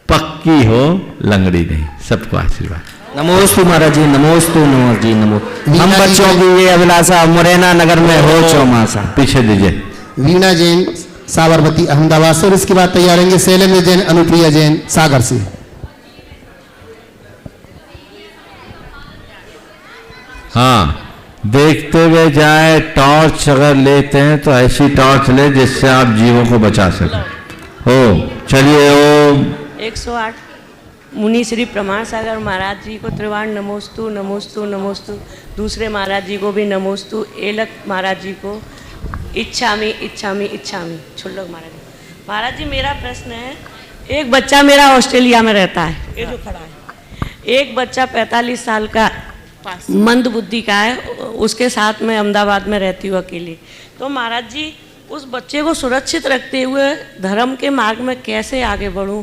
[SPEAKER 3] पक्की हो, लंगड़ी नहीं। सबको आशीर्वाद।
[SPEAKER 9] नमोस्तु महाराज जी, नमोस्तु नमो जी, नमो। हम बच्चों की ये अभिलाषा मुरैना नगर में हो चौमासा।
[SPEAKER 3] पीछे दीजिए।
[SPEAKER 1] वीणा जैन साबरमती अहमदाबाद से, और इसके बाद तैयार रहेंगे शैलेंद्र जैन अनुप्रिया जैन सागर से।
[SPEAKER 3] हाँ, देखते हुए जाए। टॉर्च अगर लेते हैं तो ऐसी टॉर्च ले जिससे आप जीवों को बचा सकें। हो चलिए। ओम
[SPEAKER 10] 108 मुनि श्री प्रमाण सागर महाराज जी को त्रिवाण नमोस्तु नमोस्तु नमोस्तु। दूसरे महाराज जी को भी नमोस्तु। एलक महाराज जी को इच्छामी इच्छामी इच्छामी। छुल्लक महाराज जी। महाराज जी मेरा प्रश्न है, एक बच्चा मेरा ऑस्ट्रेलिया में रहता है, ये जो खड़ा है। एक बच्चा 45 साल का मंद बुद्धि का है, उसके साथ मैं अहमदाबाद में रहती हूँ अकेले। तो महाराज जी उस बच्चे को सुरक्षित रखते हुए धर्म के मार्ग में कैसे आगे बढ़ूं,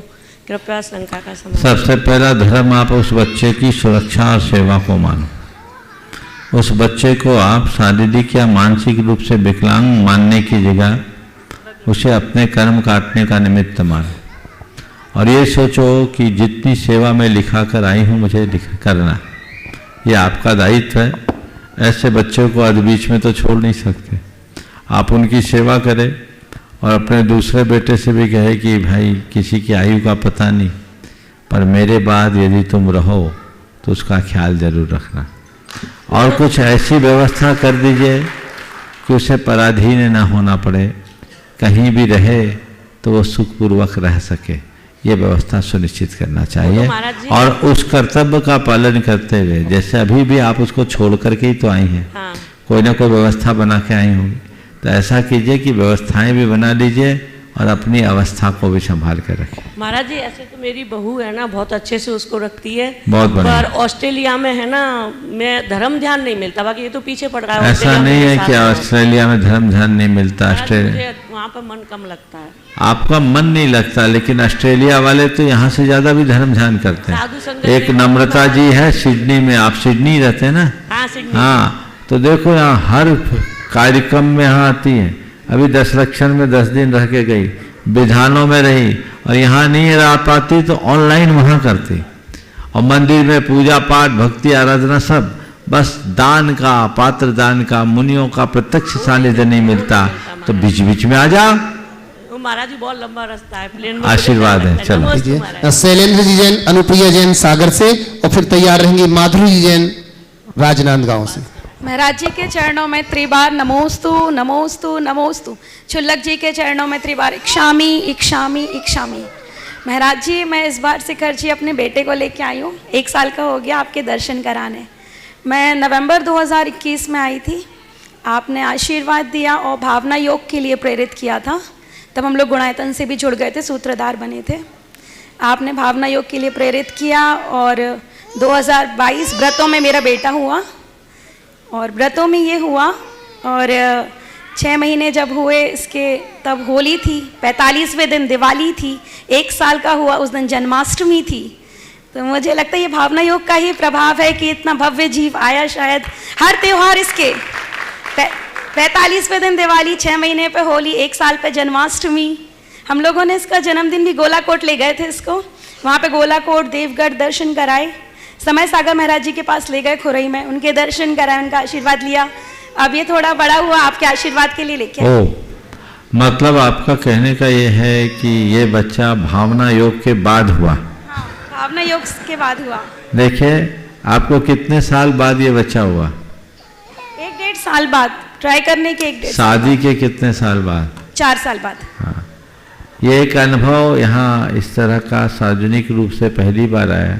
[SPEAKER 10] कृपया शंका का समाधान।
[SPEAKER 3] सबसे पहला धर्म, आप उस बच्चे की सुरक्षा और सेवा को मानो। उस बच्चे को आप शारीरिक या मानसिक रूप से विकलांग मानने की जगह उसे अपने कर्म काटने का निमित्त मानो। और ये सोचो कि जितनी सेवा में लिखा कर आई हूँ मुझे करना, ये आपका दायित्व है। ऐसे बच्चों को अध बीच में तो छोड़ नहीं सकते। आप उनकी सेवा करें और अपने दूसरे बेटे से भी कहे कि भाई किसी की आयु का पता नहीं, पर मेरे बाद यदि तुम रहो तो उसका ख्याल जरूर रखना। और कुछ ऐसी व्यवस्था कर दीजिए कि उसे पराधीन न होना पड़े, कहीं भी रहे तो वो सुखपूर्वक रह सके। ये व्यवस्था सुनिश्चित करना चाहिए। और उस कर्तव्य का पालन करते हुए, जैसे अभी भी आप उसको छोड़ करके ही तो आई हैं,
[SPEAKER 10] हाँ।
[SPEAKER 3] कोई ना कोई व्यवस्था बना के आई होंगी, तो ऐसा कीजिए कि व्यवस्थाएं भी बना लीजिए और अपनी अवस्था को भी संभाल कर रखें।
[SPEAKER 10] महाराज जी ऐसे तो मेरी बहू है ना, बहुत अच्छे से उसको रखती है,
[SPEAKER 3] बहुत बढ़िया।
[SPEAKER 10] पर ऑस्ट्रेलिया में है ना, मैं धर्म ध्यान नहीं मिलता, बाकी ये तो पीछे पड़ रहा है।
[SPEAKER 3] ऐसा नहीं है कि ऑस्ट्रेलिया में धर्म ध्यान नहीं मिलता। ऑस्ट्रेलिया
[SPEAKER 10] वहाँ पर मन कम लगता है।
[SPEAKER 3] आपका मन नहीं लगता, लेकिन ऑस्ट्रेलिया वाले तो यहाँ से ज्यादा भी धर्म ध्यान करते हैं। एक नम्रता जी है सिडनी में, आप सिडनी रहते हैं ना?
[SPEAKER 10] हाँ सिडनी।
[SPEAKER 3] हाँ, तो देखो यहाँ हर कार्यक्रम में यहाँ आती है। अभी दशरक्षण में 10 दिन रह के गई, विधानों में रही, और यहाँ नहीं रह पाती तो ऑनलाइन वहाँ करती। और मंदिर में पूजा पाठ भक्ति आराधना सब, बस दान का, पात्र दान का, मुनियों का प्रत्यक्ष सानिध्य नहीं मिलता, तो बीच बीच में आ जाओ।
[SPEAKER 10] महाराज जी बहुत लंबा रास्ता है, प्लेन में
[SPEAKER 3] आशीर्वाद है। चलो
[SPEAKER 1] शैलेंद्र जी जैन अनुप्रिया जैन सागर से, और फिर तैयार रहेंगी माधुरी जी जैन राजनांदगांव से।
[SPEAKER 11] महाराज जी के चरणों में त्रिबार नमोस्तु नमोस्तु नमोस्तु। छुल्लक जी के चरणों में त्रिबार इक्षामी इक्षामी इक्षामी। महाराज जी मैं इस बार शिखर जी अपने बेटे को लेके आई हूँ, 1 साल का हो गया आपके दर्शन कराने। मैं नवंबर 2021 में आई थी, आपने आशीर्वाद दिया और भावना योग के लिए प्रेरित किया था। तब हम लोग गुणायतन से भी जुड़ गए थे, सूत्रधार बने थे। आपने भावना योग के लिए प्रेरित किया और 2022 व्रतों में मेरा बेटा हुआ, और व्रतों में ये हुआ, और 6 महीने जब हुए इसके तब होली थी, 45वें दिन दिवाली थी, 1 साल का हुआ उस दिन जन्माष्टमी थी। तो मुझे लगता है ये भावना योग का ही प्रभाव है कि इतना भव्य जीव आया। शायद हर त्यौहार इसके 45वें दिन दिवाली, 6 महीने पे होली, 1 साल पे जन्माष्टमी। हम लोगों ने इसका जन्मदिन भी गोलाकोट ले गए थे इसको, वहाँ पे गोलाकोट देवगढ़ दर्शन कराए। समय सागर महाराज जी के पास ले गए खुरई में, उनके दर्शन कराए, उनका आशीर्वाद लिया। अब ये थोड़ा बड़ा हुआ, आपके आशीर्वाद के लिए लेके आए।
[SPEAKER 3] मतलब आपका कहने का ये है कि ये बच्चा भावना योग के बाद हुआ?
[SPEAKER 11] हाँ, भावना योग के बाद हुआ।
[SPEAKER 3] देखिए आपको कितने साल बाद ये बच्चा हुआ?
[SPEAKER 11] 1-1.5 साल बाद, ट्राई करने के 1-1.5
[SPEAKER 3] शादी के कितने साल बाद?
[SPEAKER 11] 4 साल बाद।
[SPEAKER 3] हाँ, ये एक अनुभव यहाँ इस तरह का सार्वजनिक रूप से पहली बार आया।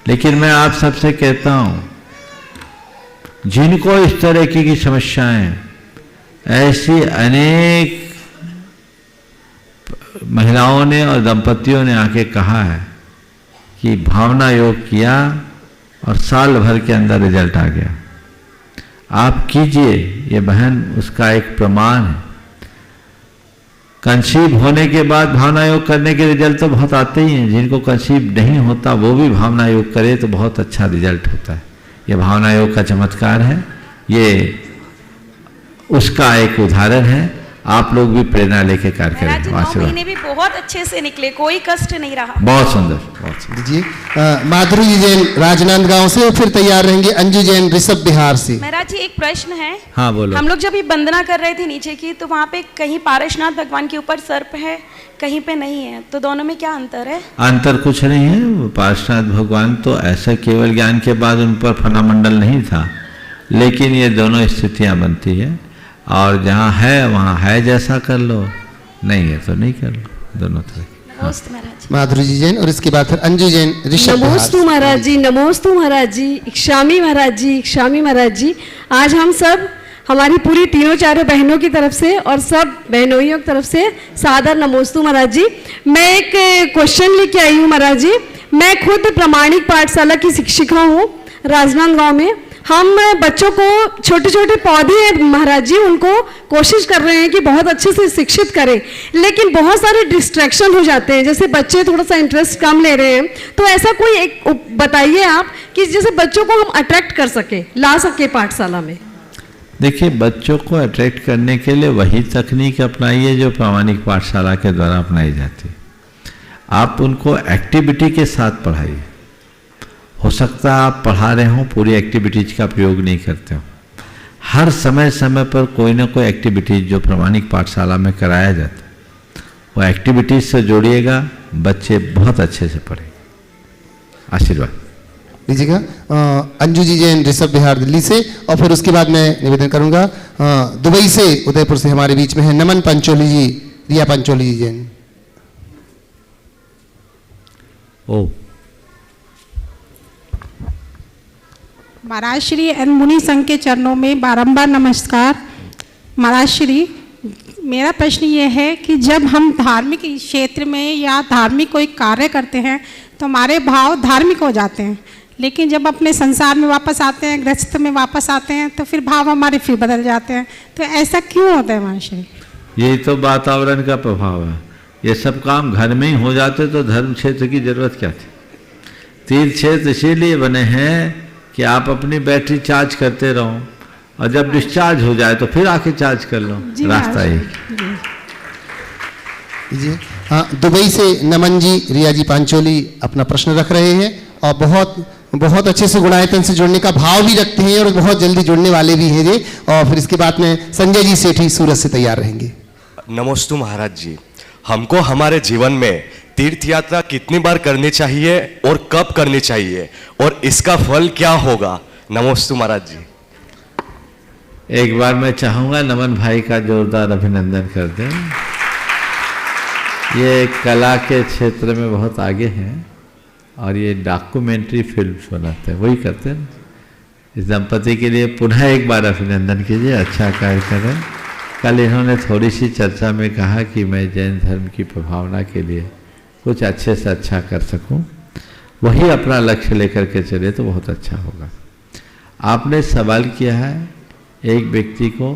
[SPEAKER 3] लेकिन मैं आप सबसे कहता हूँ, जिनको इस तरह की समस्याएं, ऐसी अनेक महिलाओं ने और दंपतियों ने आके कहा है कि भावना योग किया और साल भर के अंदर रिजल्ट आ गया। आप कीजिए, ये बहन उसका एक प्रमाण है। कंसीव होने के बाद भावना योग करने के रिजल्ट तो बहुत आते ही हैं। जिनको कंसीव नहीं होता वो भी भावना योग करे तो बहुत अच्छा रिजल्ट होता है। ये भावना योग का चमत्कार है, ये उसका एक उदाहरण है। आप लोग भी प्रेरणा लेके कार्य
[SPEAKER 11] महाराज जी
[SPEAKER 3] करें।
[SPEAKER 11] 9 महीने भी बहुत अच्छे से निकले, कोई कष्ट नहीं रहा।
[SPEAKER 3] बहुत सुंदर, बहुत सुंदर।
[SPEAKER 1] जी माधुरी जैन राजनांदगांव से, और फिर तैयार रहेंगे अंजू जैन ऋषभ बिहार से।
[SPEAKER 11] महाराज जी एक प्रश्न है।
[SPEAKER 3] हाँ बोलो।
[SPEAKER 11] हम लोग जब ये वंदना कर रहे थे नीचे की, तो वहाँ पे कहीं पारसनाथ भगवान के ऊपर सर्प है, कहीं पे नहीं है, तो दोनों में क्या अंतर है?
[SPEAKER 3] अंतर कुछ नहीं है। पार्श्वनाथ भगवान तो ऐसा केवल ज्ञान के बाद उन पर फनामंडल नहीं था, लेकिन ये दोनों स्थितियां बनती है। और जहाँ है वहाँ है, जैसा कर लो, नहीं है तो नहीं कर लो, दोनों तरह।
[SPEAKER 11] नमस्ते महाराज।
[SPEAKER 1] माधुरी जी जैन, और इसके बाद फिर अंजू जैन ऋषभ बिहार
[SPEAKER 12] नमोस्तु
[SPEAKER 1] से।
[SPEAKER 12] महाराज जी, नमोस्तु महाराज जी, इक्षामी महाराज जी, इक्षामी महाराज जी। आज हम सब, हमारी पूरी तीनों चारों बहनों की तरफ से और सब बहनोइयों की तरफ से सादर नमोस्तु महाराज जी। मैं एक क्वेश्चन लेके आई हूँ महाराज जी। मैं खुद प्रामाणिक पाठशाला की शिक्षिका हूँ राजनांदगांव में। हम बच्चों को छोटे छोटे पौधे हैं महाराज जी, उनको कोशिश कर रहे हैं कि बहुत अच्छे से शिक्षित करें, लेकिन बहुत सारे डिस्ट्रैक्शन हो जाते हैं। जैसे बच्चे थोड़ा सा इंटरेस्ट कम ले रहे हैं, तो ऐसा कोई एक बताइए आप कि जैसे बच्चों को हम अट्रैक्ट कर सके, ला सके पाठशाला में।
[SPEAKER 3] देखिए, बच्चों को अट्रैक्ट करने के लिए वही तकनीक अपनाइए जो प्रामाणिक पाठशाला के द्वारा अपनाई जाती है। आप उनको एक्टिविटी के साथ पढ़ाइए। हो सकता है आप पढ़ा रहे हो, पूरी एक्टिविटीज का प्रयोग नहीं करते हो। हर समय समय पर कोई ना कोई एक्टिविटीज जो प्रामाणिक पाठशाला में कराया जाता है, वो एक्टिविटीज से जोड़िएगा, बच्चे बहुत अच्छे से पढ़ेंगे। आशीर्वाद
[SPEAKER 1] लीजिएगा। अंजू जी जैन ऋषभ बिहार दिल्ली से, और फिर उसके बाद मैं निवेदन करूंगा दुबई से, उदयपुर से हमारे बीच में है नमन पंचोली जी, रिया पंचोली जी जैन।
[SPEAKER 3] ओ
[SPEAKER 13] महाराज श्री एन मुनि संघ के चरणों में बारंबार नमस्कार। महाराज श्री, मेरा प्रश्न ये है कि जब हम धार्मिक क्षेत्र में या धार्मिक कोई कार्य करते हैं तो हमारे भाव धार्मिक हो जाते हैं, लेकिन जब अपने संसार में वापस आते हैं, गृहस्थ में वापस आते हैं, तो फिर भाव हमारे फिर बदल जाते हैं। तो ऐसा क्यों होता है महाराज श्री?
[SPEAKER 3] यही तो वातावरण का प्रभाव है। ये सब काम घर में ही हो जाते तो धर्म क्षेत्र की जरूरत क्या थी? तीर्थ क्षेत्र इसीलिए बने हैं कि आप अपनी बैटरी चार्ज करते रहो, और जब डिस्चार्ज हो जाए तो फिर आके चार्ज कर लो। रास्ता ही
[SPEAKER 1] जी। हाँ, दुबई से नमन जी, रिया जी पांचोली अपना प्रश्न रख रहे हैं, और बहुत बहुत अच्छे से गुणायतन से जुड़ने का भाव भी रखते हैं, और बहुत जल्दी जुड़ने वाले भी हैं जी। और फिर इसके बाद में संजय जी सेठी सूरत से तैयार रहेंगे।
[SPEAKER 14] नमोस्तु महाराज जी, हमको हमारे जीवन में तीर्थ यात्रा कितनी बार करनी चाहिए और कब करनी चाहिए, और इसका फल क्या होगा? नमोस्तु महाराज जी।
[SPEAKER 3] एक बार मैं चाहूँगा नमन भाई का जोरदार अभिनंदन कर दें। ये कला के क्षेत्र में बहुत आगे हैं, और ये डॉक्यूमेंट्री फिल्म्स बनाते हैं, वही करते हैं। इस दंपति के लिए पुनः एक बार अभिनंदन कीजिए, अच्छा कार्य करें। कल इन्होंने थोड़ी सी चर्चा में कहा कि मैं जैन धर्म की प्रभावना के लिए कुछ अच्छे से अच्छा कर सकूं, वही अपना लक्ष्य लेकर के चले तो बहुत अच्छा होगा। आपने सवाल किया है एक व्यक्ति को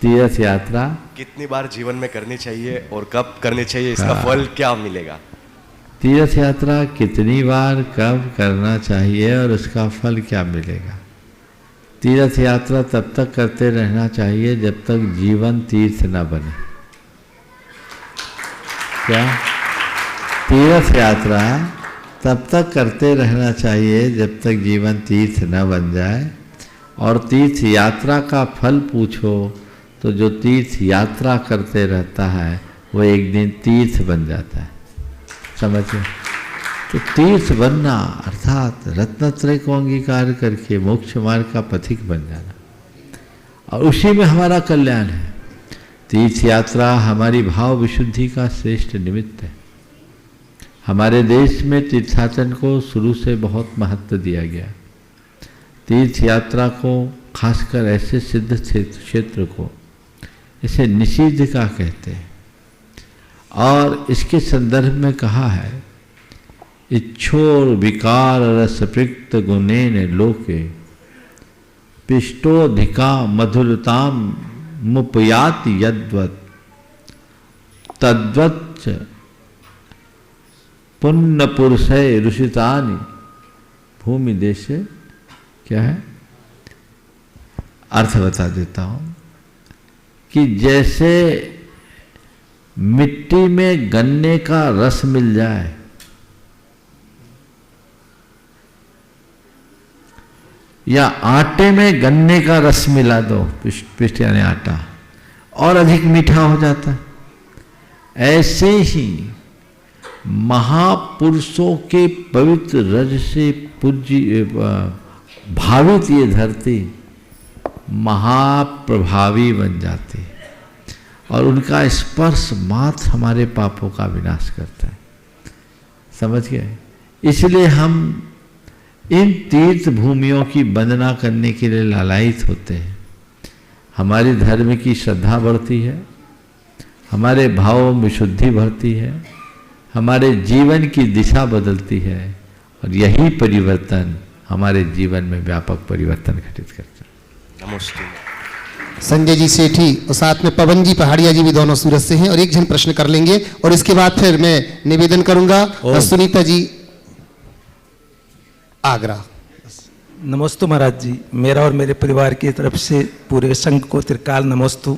[SPEAKER 3] तीर्थ यात्रा
[SPEAKER 14] कितनी बार जीवन में करनी चाहिए और कब करनी चाहिए, इसका फल क्या मिलेगा?
[SPEAKER 3] तीर्थ यात्रा कितनी बार कब करना चाहिए और उसका फल क्या मिलेगा? तीर्थ यात्रा तब तक करते रहना चाहिए जब तक जीवन तीर्थ न बने। क्या? तीर्थ यात्रा तब तक करते रहना चाहिए जब तक जीवन तीर्थ न बन जाए, और तीर्थ यात्रा का फल पूछो तो जो तीर्थ यात्रा करते रहता है वो एक दिन तीर्थ बन जाता है। समझे? तो तीर्थ बनना अर्थात रत्नत्रय को अंगीकार करके मोक्ष मार्ग का पथिक बन जाना, और उसी में हमारा कल्याण है। तीर्थ यात्रा हमारी भाव विशुद्धि का श्रेष्ठ निमित्त है। हमारे देश में तीर्थाटन को शुरू से बहुत महत्व दिया गया। तीर्थ यात्रा को खासकर ऐसे सिद्ध क्षेत्र को इसे निषिद्ध का कहते हैं, और इसके संदर्भ में कहा है इच्छोर विकार रस प्रयुक्त गुणेन लोके पिष्टोधिका मधुरताम मुपयाति यद्वत् तद्वच्च पुण्य पुरुषय ऋषितानि भूमि देश क्या है, अर्थ बता देता हूं कि जैसे मिट्टी में गन्ने का रस मिल जाए या आटे में गन्ने का रस मिला दो, पिष्ट यानी आटा, और अधिक मीठा हो जाता है। ऐसे ही महापुरुषों के पवित्र रज से पूज्य भावित ये धरती महाप्रभावी बन जाती है और उनका स्पर्श मात्र हमारे पापों का विनाश करता है। समझ गए? इसलिए हम इन तीर्थ भूमियों की वंदना करने के लिए लालायित होते हैं। हमारी धर्म की श्रद्धा बढ़ती है, हमारे भावों में शुद्धि बढ़ती है, हमारे जीवन की दिशा बदलती है और यही परिवर्तन हमारे जीवन में व्यापक परिवर्तन घटित करता है।
[SPEAKER 14] नमस्ते।
[SPEAKER 1] संजय जी सेठी और साथ में पवन जी पहाड़िया जी भी दोनों सूरत से हैं और एक जन प्रश्न कर लेंगे और इसके बाद फिर मैं निवेदन करूंगा। सुनीता जी आगरा।
[SPEAKER 15] नमस्तु महाराज जी, मेरा और मेरे परिवार की तरफ से पूरे संघ को त्रिकाल नमस्तु।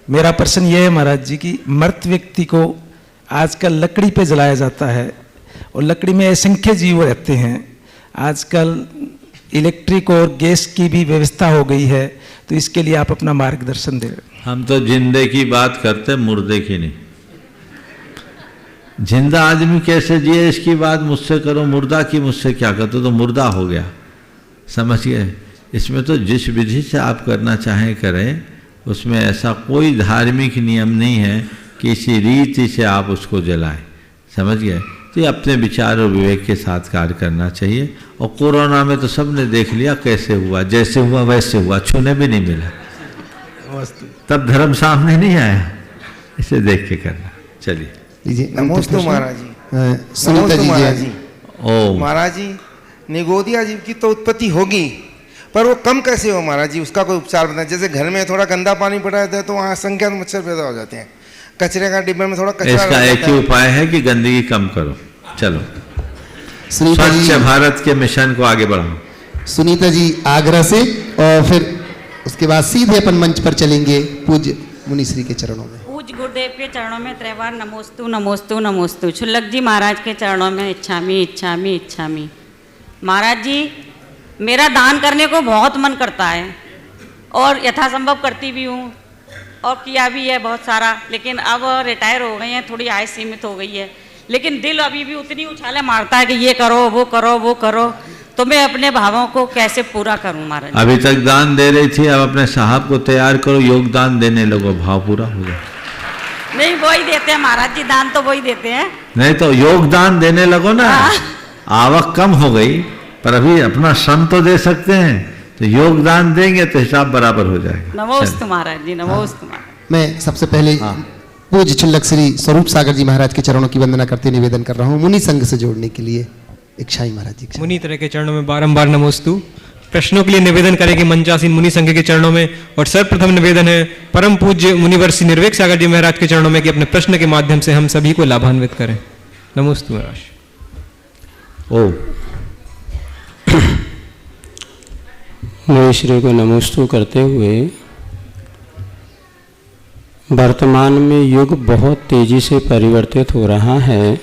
[SPEAKER 15] मेरा प्रश्न यह है महाराज जी कि मृत व्यक्ति को आजकल लकड़ी पे जलाया जाता है और लकड़ी में असंख्य जीव रहते हैं। आजकल इलेक्ट्रिक और गैस की भी व्यवस्था हो गई है, तो इसके लिए आप अपना मार्गदर्शन दें।
[SPEAKER 3] हम तो जिंदे की बात करते, मुर्दे की नहीं। जिंदा आदमी कैसे जिए इसकी बात मुझसे करो, मुर्दा की मुझसे क्या करते, तो मुर्दा हो गया। समझ गए? इसमें तो जिस विधि से आप करना चाहें करें, उसमें ऐसा कोई धार्मिक नियम नहीं है कि इसी रीति से आप उसको जलाएं। समझ गए? तो ये अपने विचार और विवेक के साथ कार्य करना चाहिए। और कोरोना में तो सबने देख लिया कैसे हुआ, जैसे हुआ वैसे हुआ, छूने भी नहीं मिला, तब धर्म सामने नहीं आया। इसे देख के करना। चलिए
[SPEAKER 16] नमस्ते महाराज जी।
[SPEAKER 1] सुनीता जी
[SPEAKER 16] महाराज जी।
[SPEAKER 3] ओ
[SPEAKER 16] महाराज जी, निगोदिया जीव की तो उत्पत्ति होगी, पर वो कम कैसे हो महाराज जी? उसका कोई उपचार बताएं। जैसे घर में थोड़ा गंदा पानी पड़ा रहता है तो वहाँ असंख्यात मच्छर पैदा हो जाते हैं। कचरे का डिब्बे में थोड़ा कचरा,
[SPEAKER 3] इसका एक ही उपाय है कि गंदगी कम करो। चलो
[SPEAKER 1] सुनीता जी,
[SPEAKER 3] स्वच्छ भारत के मिशन को आगे बढ़ाओ।
[SPEAKER 1] सुनीता जी आगरा से, और फिर उसके बाद सीधे अपन मंच पर चलेंगे पूज्य मुनिश्री के चरणों में।
[SPEAKER 17] पूज्य गुरुदेव के चरणों में त्रैवार नमोस्तु नमोस्तु नमोस्तु। छुल्लक जी महाराज के चरणों में इच्छामी इच्छामी इच्छामी। महाराज जी, मेरा दान करने को बहुत मन करता है और यथासंभव करती भी हूँ और किया भी है बहुत सारा, लेकिन अब रिटायर हो गए हैं, थोड़ी आय सीमित हो गई है, लेकिन दिल अभी भी उतनी उछाले मारता है कि ये करो वो करो वो करो। तो मैं अपने भावों को कैसे पूरा करूं महाराज?
[SPEAKER 3] अभी तक दान दे रही थी, अब अपने साहब को तैयार करो, योगदान देने लगो, भाव पूरा हो जाए।
[SPEAKER 17] नहीं, वो ही देते हैं महाराज जी, दान तो वही देते हैं।
[SPEAKER 3] नहीं तो योगदान देने लगो ना। आवक कम हो गई पर अभी अपना श्रम तो दे सकते हैं, तो योगदान देंगे तो हिसाब बराबर हो जाएगा।
[SPEAKER 17] नमोस्तु महाराज जी, नमोस्तु महाराज।
[SPEAKER 1] मैं सबसे पहले पूज्य छुल्लक श्री स्वरूप सागर जी महाराज के चरणों की वंदना करते निवेदन कर रहा हूँ मुनि संघ से जोड़ने के लिए। इच्छाई महाराज जी
[SPEAKER 18] मुनि तरह के चरणों में बारंबार नमोस्तु। प्रश्नों के लिए निवेदन करेंगे मंचासीन मुनि संघ के चरणों में। और सर्वप्रथम निवेदन है परम पूज्य मुनिवर्षी निर्वेक सागर जी महाराज के चरणों में कि अपने प्रश्न के माध्यम से हम सभी को लाभान्वित करें। नमोस्तु महाराज।
[SPEAKER 3] ओ
[SPEAKER 19] मुनिश्री को नमोस्तु करते हुए, वर्तमान में युग बहुत तेजी से परिवर्तित हो रहा है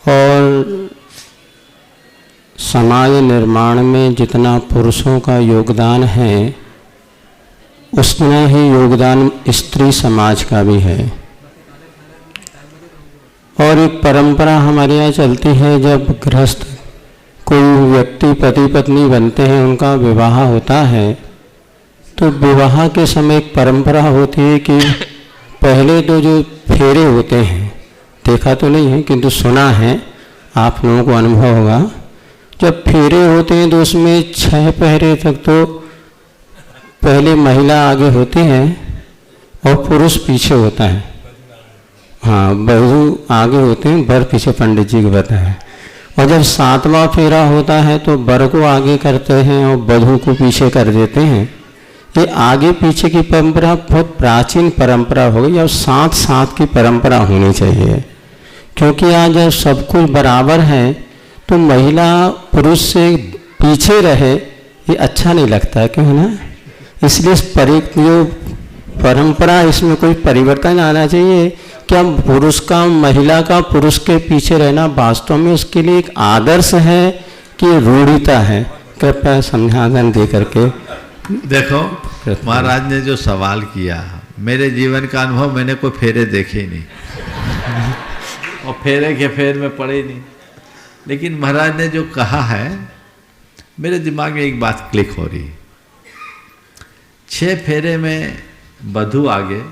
[SPEAKER 19] और समाज निर्माण में जितना पुरुषों का योगदान है उतना ही योगदान स्त्री समाज का भी है। और एक परंपरा हमारे यहाँ चलती है, जब गृहस्थ कोई व्यक्ति पति पत्नी बनते हैं, उनका विवाह होता है, तो विवाह के समय एक परंपरा होती है कि पहले तो जो फेरे होते हैं, देखा तो नहीं है किंतु सुना है, आप लोगों को अनुभव होगा, जब फेरे होते हैं तो उसमें 6 पहरे तक तो पहले महिला आगे होती है और पुरुष पीछे होता है। हाँ, बहू आगे होते हैं, वर पीछे पंडित जी को बताया। और जब 7वां फेरा होता है तो वर को आगे करते हैं और वधू को पीछे कर देते हैं। ये आगे पीछे की परंपरा बहुत प्राचीन परंपरा हो गई और साथ साथ की परंपरा होनी चाहिए, क्योंकि आज जब सब कुछ बराबर है तो महिला पुरुष से पीछे रहे ये अच्छा नहीं लगता है, क्यों ना? इसलिए जो परंपरा इसमें कोई परिवर्तन आना चाहिए। क्या पुरुष का महिला का पुरुष के पीछे रहना वास्तव में उसके लिए एक आदर्श है कि रूढ़िता है? कृपया समझावन दे करके।
[SPEAKER 3] देखो, महाराज ने जो सवाल किया, मेरे जीवन का अनुभव, मैंने कोई फेरे देखे ही नहीं और फेरे के फेर में पड़े नहीं, लेकिन महाराज ने जो कहा है मेरे दिमाग में एक बात क्लिक हो रही। 6 फेरे में वधू आगे,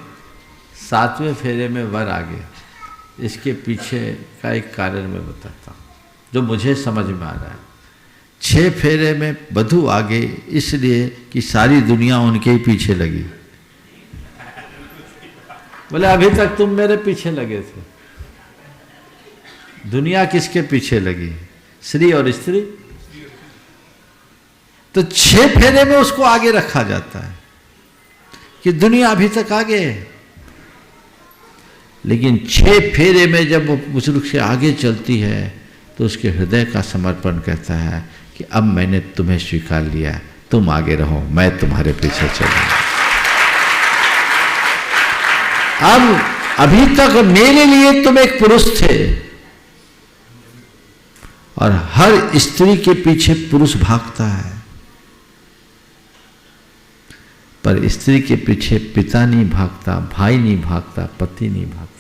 [SPEAKER 3] 7वें फेरे में वर आगे। इसके पीछे का एक कारण मैं बताता हूँ जो मुझे समझ में आ रहा है। 6 फेरे में वधू आगे इसलिए कि सारी दुनिया उनके ही पीछे लगी। बोले अभी तक तुम मेरे पीछे लगे थे, दुनिया किसके पीछे लगी? श्री और स्त्री। तो 6 फेरे में उसको आगे रखा जाता है कि दुनिया अभी तक आगे है, लेकिन 6 फेरे में जब वो बुजुर्ग से आगे चलती है तो उसके हृदय का समर्पण कहता है कि अब मैंने तुम्हें स्वीकार लिया, तुम आगे रहो, मैं तुम्हारे पीछे चलूंगा। अब अभी तक मेरे लिए तुम एक पुरुष थे और हर स्त्री के पीछे पुरुष भागता है, पर स्त्री के पीछे पिता नहीं भागता, भाई नहीं भागता, पति नहीं भागता।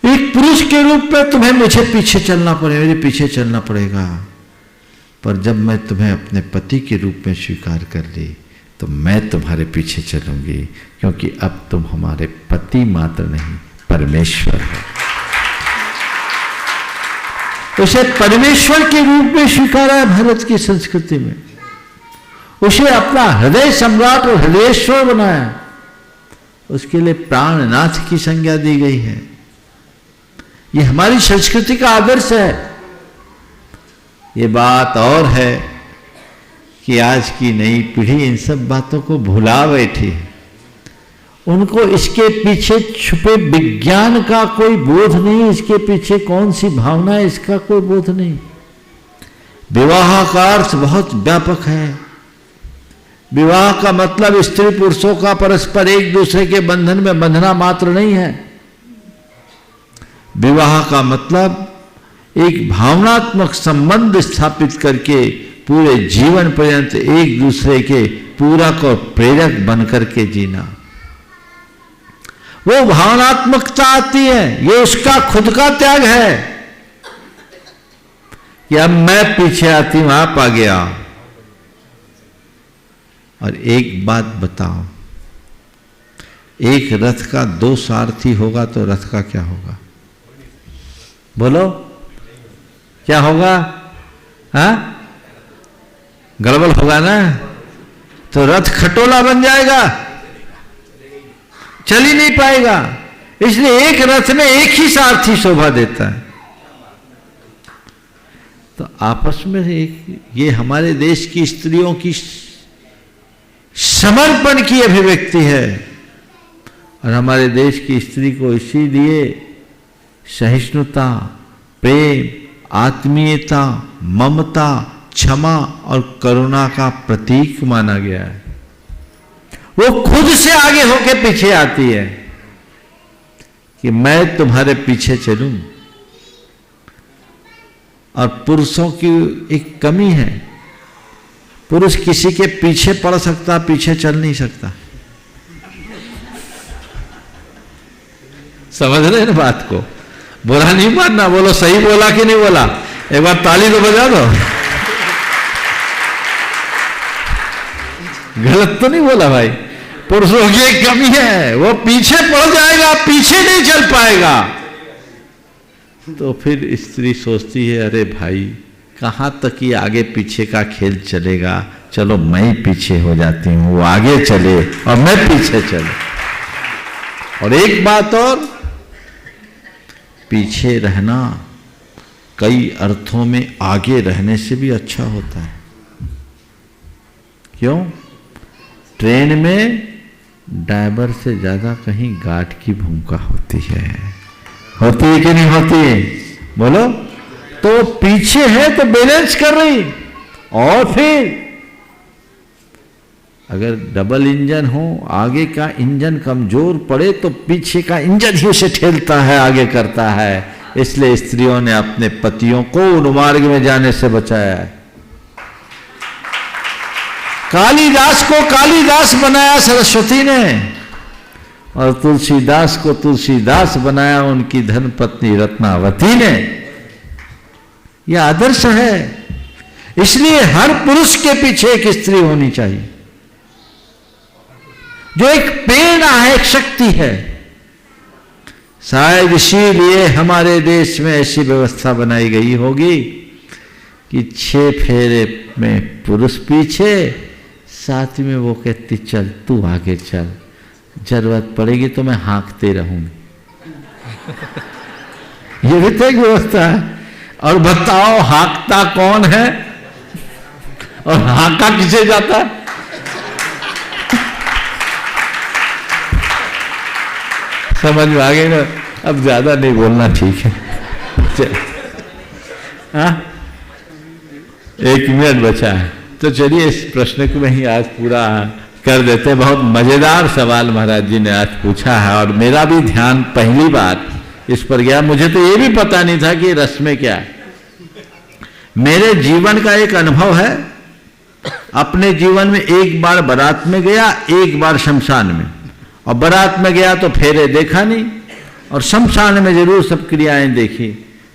[SPEAKER 3] एक पुरुष के रूप में तुम्हें मुझे पीछे चलना पड़ेगा, मेरे पीछे चलना पड़ेगा, पर जब मैं तुम्हें अपने पति के रूप में स्वीकार कर ली तो मैं तुम्हारे पीछे चलूंगी, क्योंकि अब तुम हमारे पति मात्र नहीं परमेश्वर हो। उसे परमेश्वर के रूप में स्वीकारा है भारत की संस्कृति में। उसे अपना हृदय सम्राट और हृदयेश्वर बनाया, उसके लिए प्राणनाथ की संज्ञा दी गई है। ये हमारी संस्कृति का आदर्श है। ये बात और है कि आज की नई पीढ़ी इन सब बातों को भुला बैठी है। उनको इसके पीछे छुपे विज्ञान का कोई बोध नहीं, इसके पीछे कौन सी भावना है इसका कोई बोध नहीं। विवाह का अर्थ बहुत व्यापक है। विवाह का मतलब स्त्री पुरुषों का परस्पर एक दूसरे के बंधन में बंधना मात्र नहीं है। विवाह का मतलब एक भावनात्मक संबंध स्थापित करके पूरे जीवन पर्यंत एक दूसरे के पूरक और प्रेरक बनकर के जीना। वो भावनात्मकता आती है, ये उसका खुद का त्याग है कि अब मैं पीछे आती हूं, आप आगे आओ। और एक बात बताओ, एक रथ का 2 सारथी होगा तो रथ का क्या होगा? बोलो क्या होगा? हाँ, गड़बड़ होगा ना, तो रथ खटोला बन जाएगा, चल ही नहीं पाएगा। इसलिए एक रथ में एक ही सारथी शोभा देता है। तो आपस में ये हमारे देश की स्त्रियों की समर्पण की अभिव्यक्ति है, और हमारे देश की स्त्री को इसीलिए सहिष्णुता, प्रेम, आत्मीयता, ममता, क्षमा और करुणा का प्रतीक माना गया है। वो खुद से आगे होकर पीछे आती है कि मैं तुम्हारे पीछे चलूं। और पुरुषों की एक कमी है, पुरुष किसी के पीछे पड़ सकता, पीछे चल नहीं सकता। समझ रहे हैं बात को? बुरा नहीं मानना, बोलो सही बोला कि नहीं बोला? एक बार ताली तो बजा दो। गलत तो नहीं बोला भाई? पुरुषों की एक कमी है, वो पीछे पड़ जाएगा, पीछे नहीं चल पाएगा। तो फिर स्त्री सोचती है, अरे भाई कहाँ तक ये आगे पीछे का खेल चलेगा, चलो मैं ही पीछे हो जाती हूँ, वो आगे चले और मैं पीछे चले। और एक बात और, पीछे रहना कई अर्थों में आगे रहने से भी अच्छा होता है। क्यों? ट्रेन में ड्राइवर से ज्यादा कहीं गार्ड की भूमिका होती है कि नहीं होती है? बोलो। तो पीछे है तो बैलेंस कर रही, और फिर अगर डबल इंजन हो, आगे का इंजन कमजोर पड़े तो पीछे का इंजन ही उसे ठेलता है, आगे करता है। इसलिए स्त्रियों ने अपने पतियों को उन्मार्ग में जाने से बचाया है। कालिदास को कालिदास बनाया सरस्वती ने, और तुलसीदास को तुलसीदास बनाया उनकी धर्मपत्नी रत्नावती ने। यह आदर्श है। इसलिए हर पुरुष के पीछे एक स्त्री होनी चाहिए, जो एक प्रेरणा है, एक शक्ति है। शायद इसीलिए हमारे देश में ऐसी व्यवस्था बनाई गई होगी कि 6 फेरे में पुरुष पीछे, साथ में वो कहती चल तू आगे चल, जरूरत पड़ेगी तो मैं हाँकते रहूंगी। ये भी तो एक व्यवस्था है। और बताओ हाँकता कौन है और हाँका किसे जाता है? समझ में आ गई ना? अब ज्यादा नहीं बोलना, ठीक है? हाँ, 1 मिनट बचा है, तो चलिए इस प्रश्न को मैं आज पूरा कर देते हैं। बहुत मजेदार सवाल महाराज जी ने आज पूछा है, और मेरा भी ध्यान पहली बार इस पर गया। मुझे तो ये भी पता नहीं था कि रस्में क्या है। मेरे जीवन का एक अनुभव है। अपने जीवन में एक बार बारात में गया, एक बार शमशान में। और बारात में गया तो फेरे देखा नहीं, और शमशान में जरूर सब क्रियाएं देखी।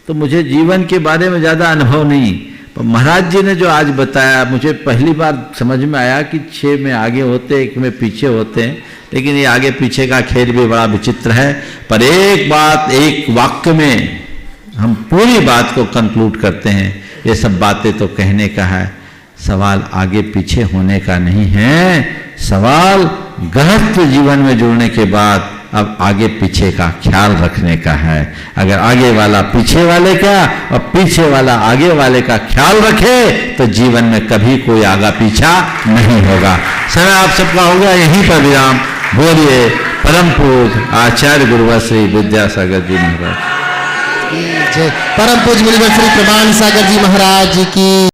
[SPEAKER 3] तो मुझे जीवन के बारे में ज्यादा अनुभव नहीं। पर महाराज जी ने जो आज बताया, मुझे पहली बार समझ में आया कि 6 में आगे होते, 1 में पीछे होते हैं। लेकिन ये आगे पीछे का खेल भी बड़ा विचित्र है। पर एक बात, एक वाक्य में हम पूरी बात को कंक्लूड करते हैं। ये सब बातें तो कहने का है, सवाल आगे पीछे होने का नहीं है। सवाल गृहस्थ जीवन में जुड़ने के बाद अब आगे पीछे का ख्याल रखने का है। अगर आगे वाला पीछे वाले का और पीछे वाला आगे वाले का ख्याल रखे तो जीवन में कभी कोई आगा पीछा नहीं होगा। समय आप सबका होगा यहीं पर विराम। बोलिए परम पूज्य आचार्य गुरुवर श्री विद्यासागर जी महाराज।
[SPEAKER 1] परम पूज्य गुरुवर श्री प्रमाण सागर जी महाराज की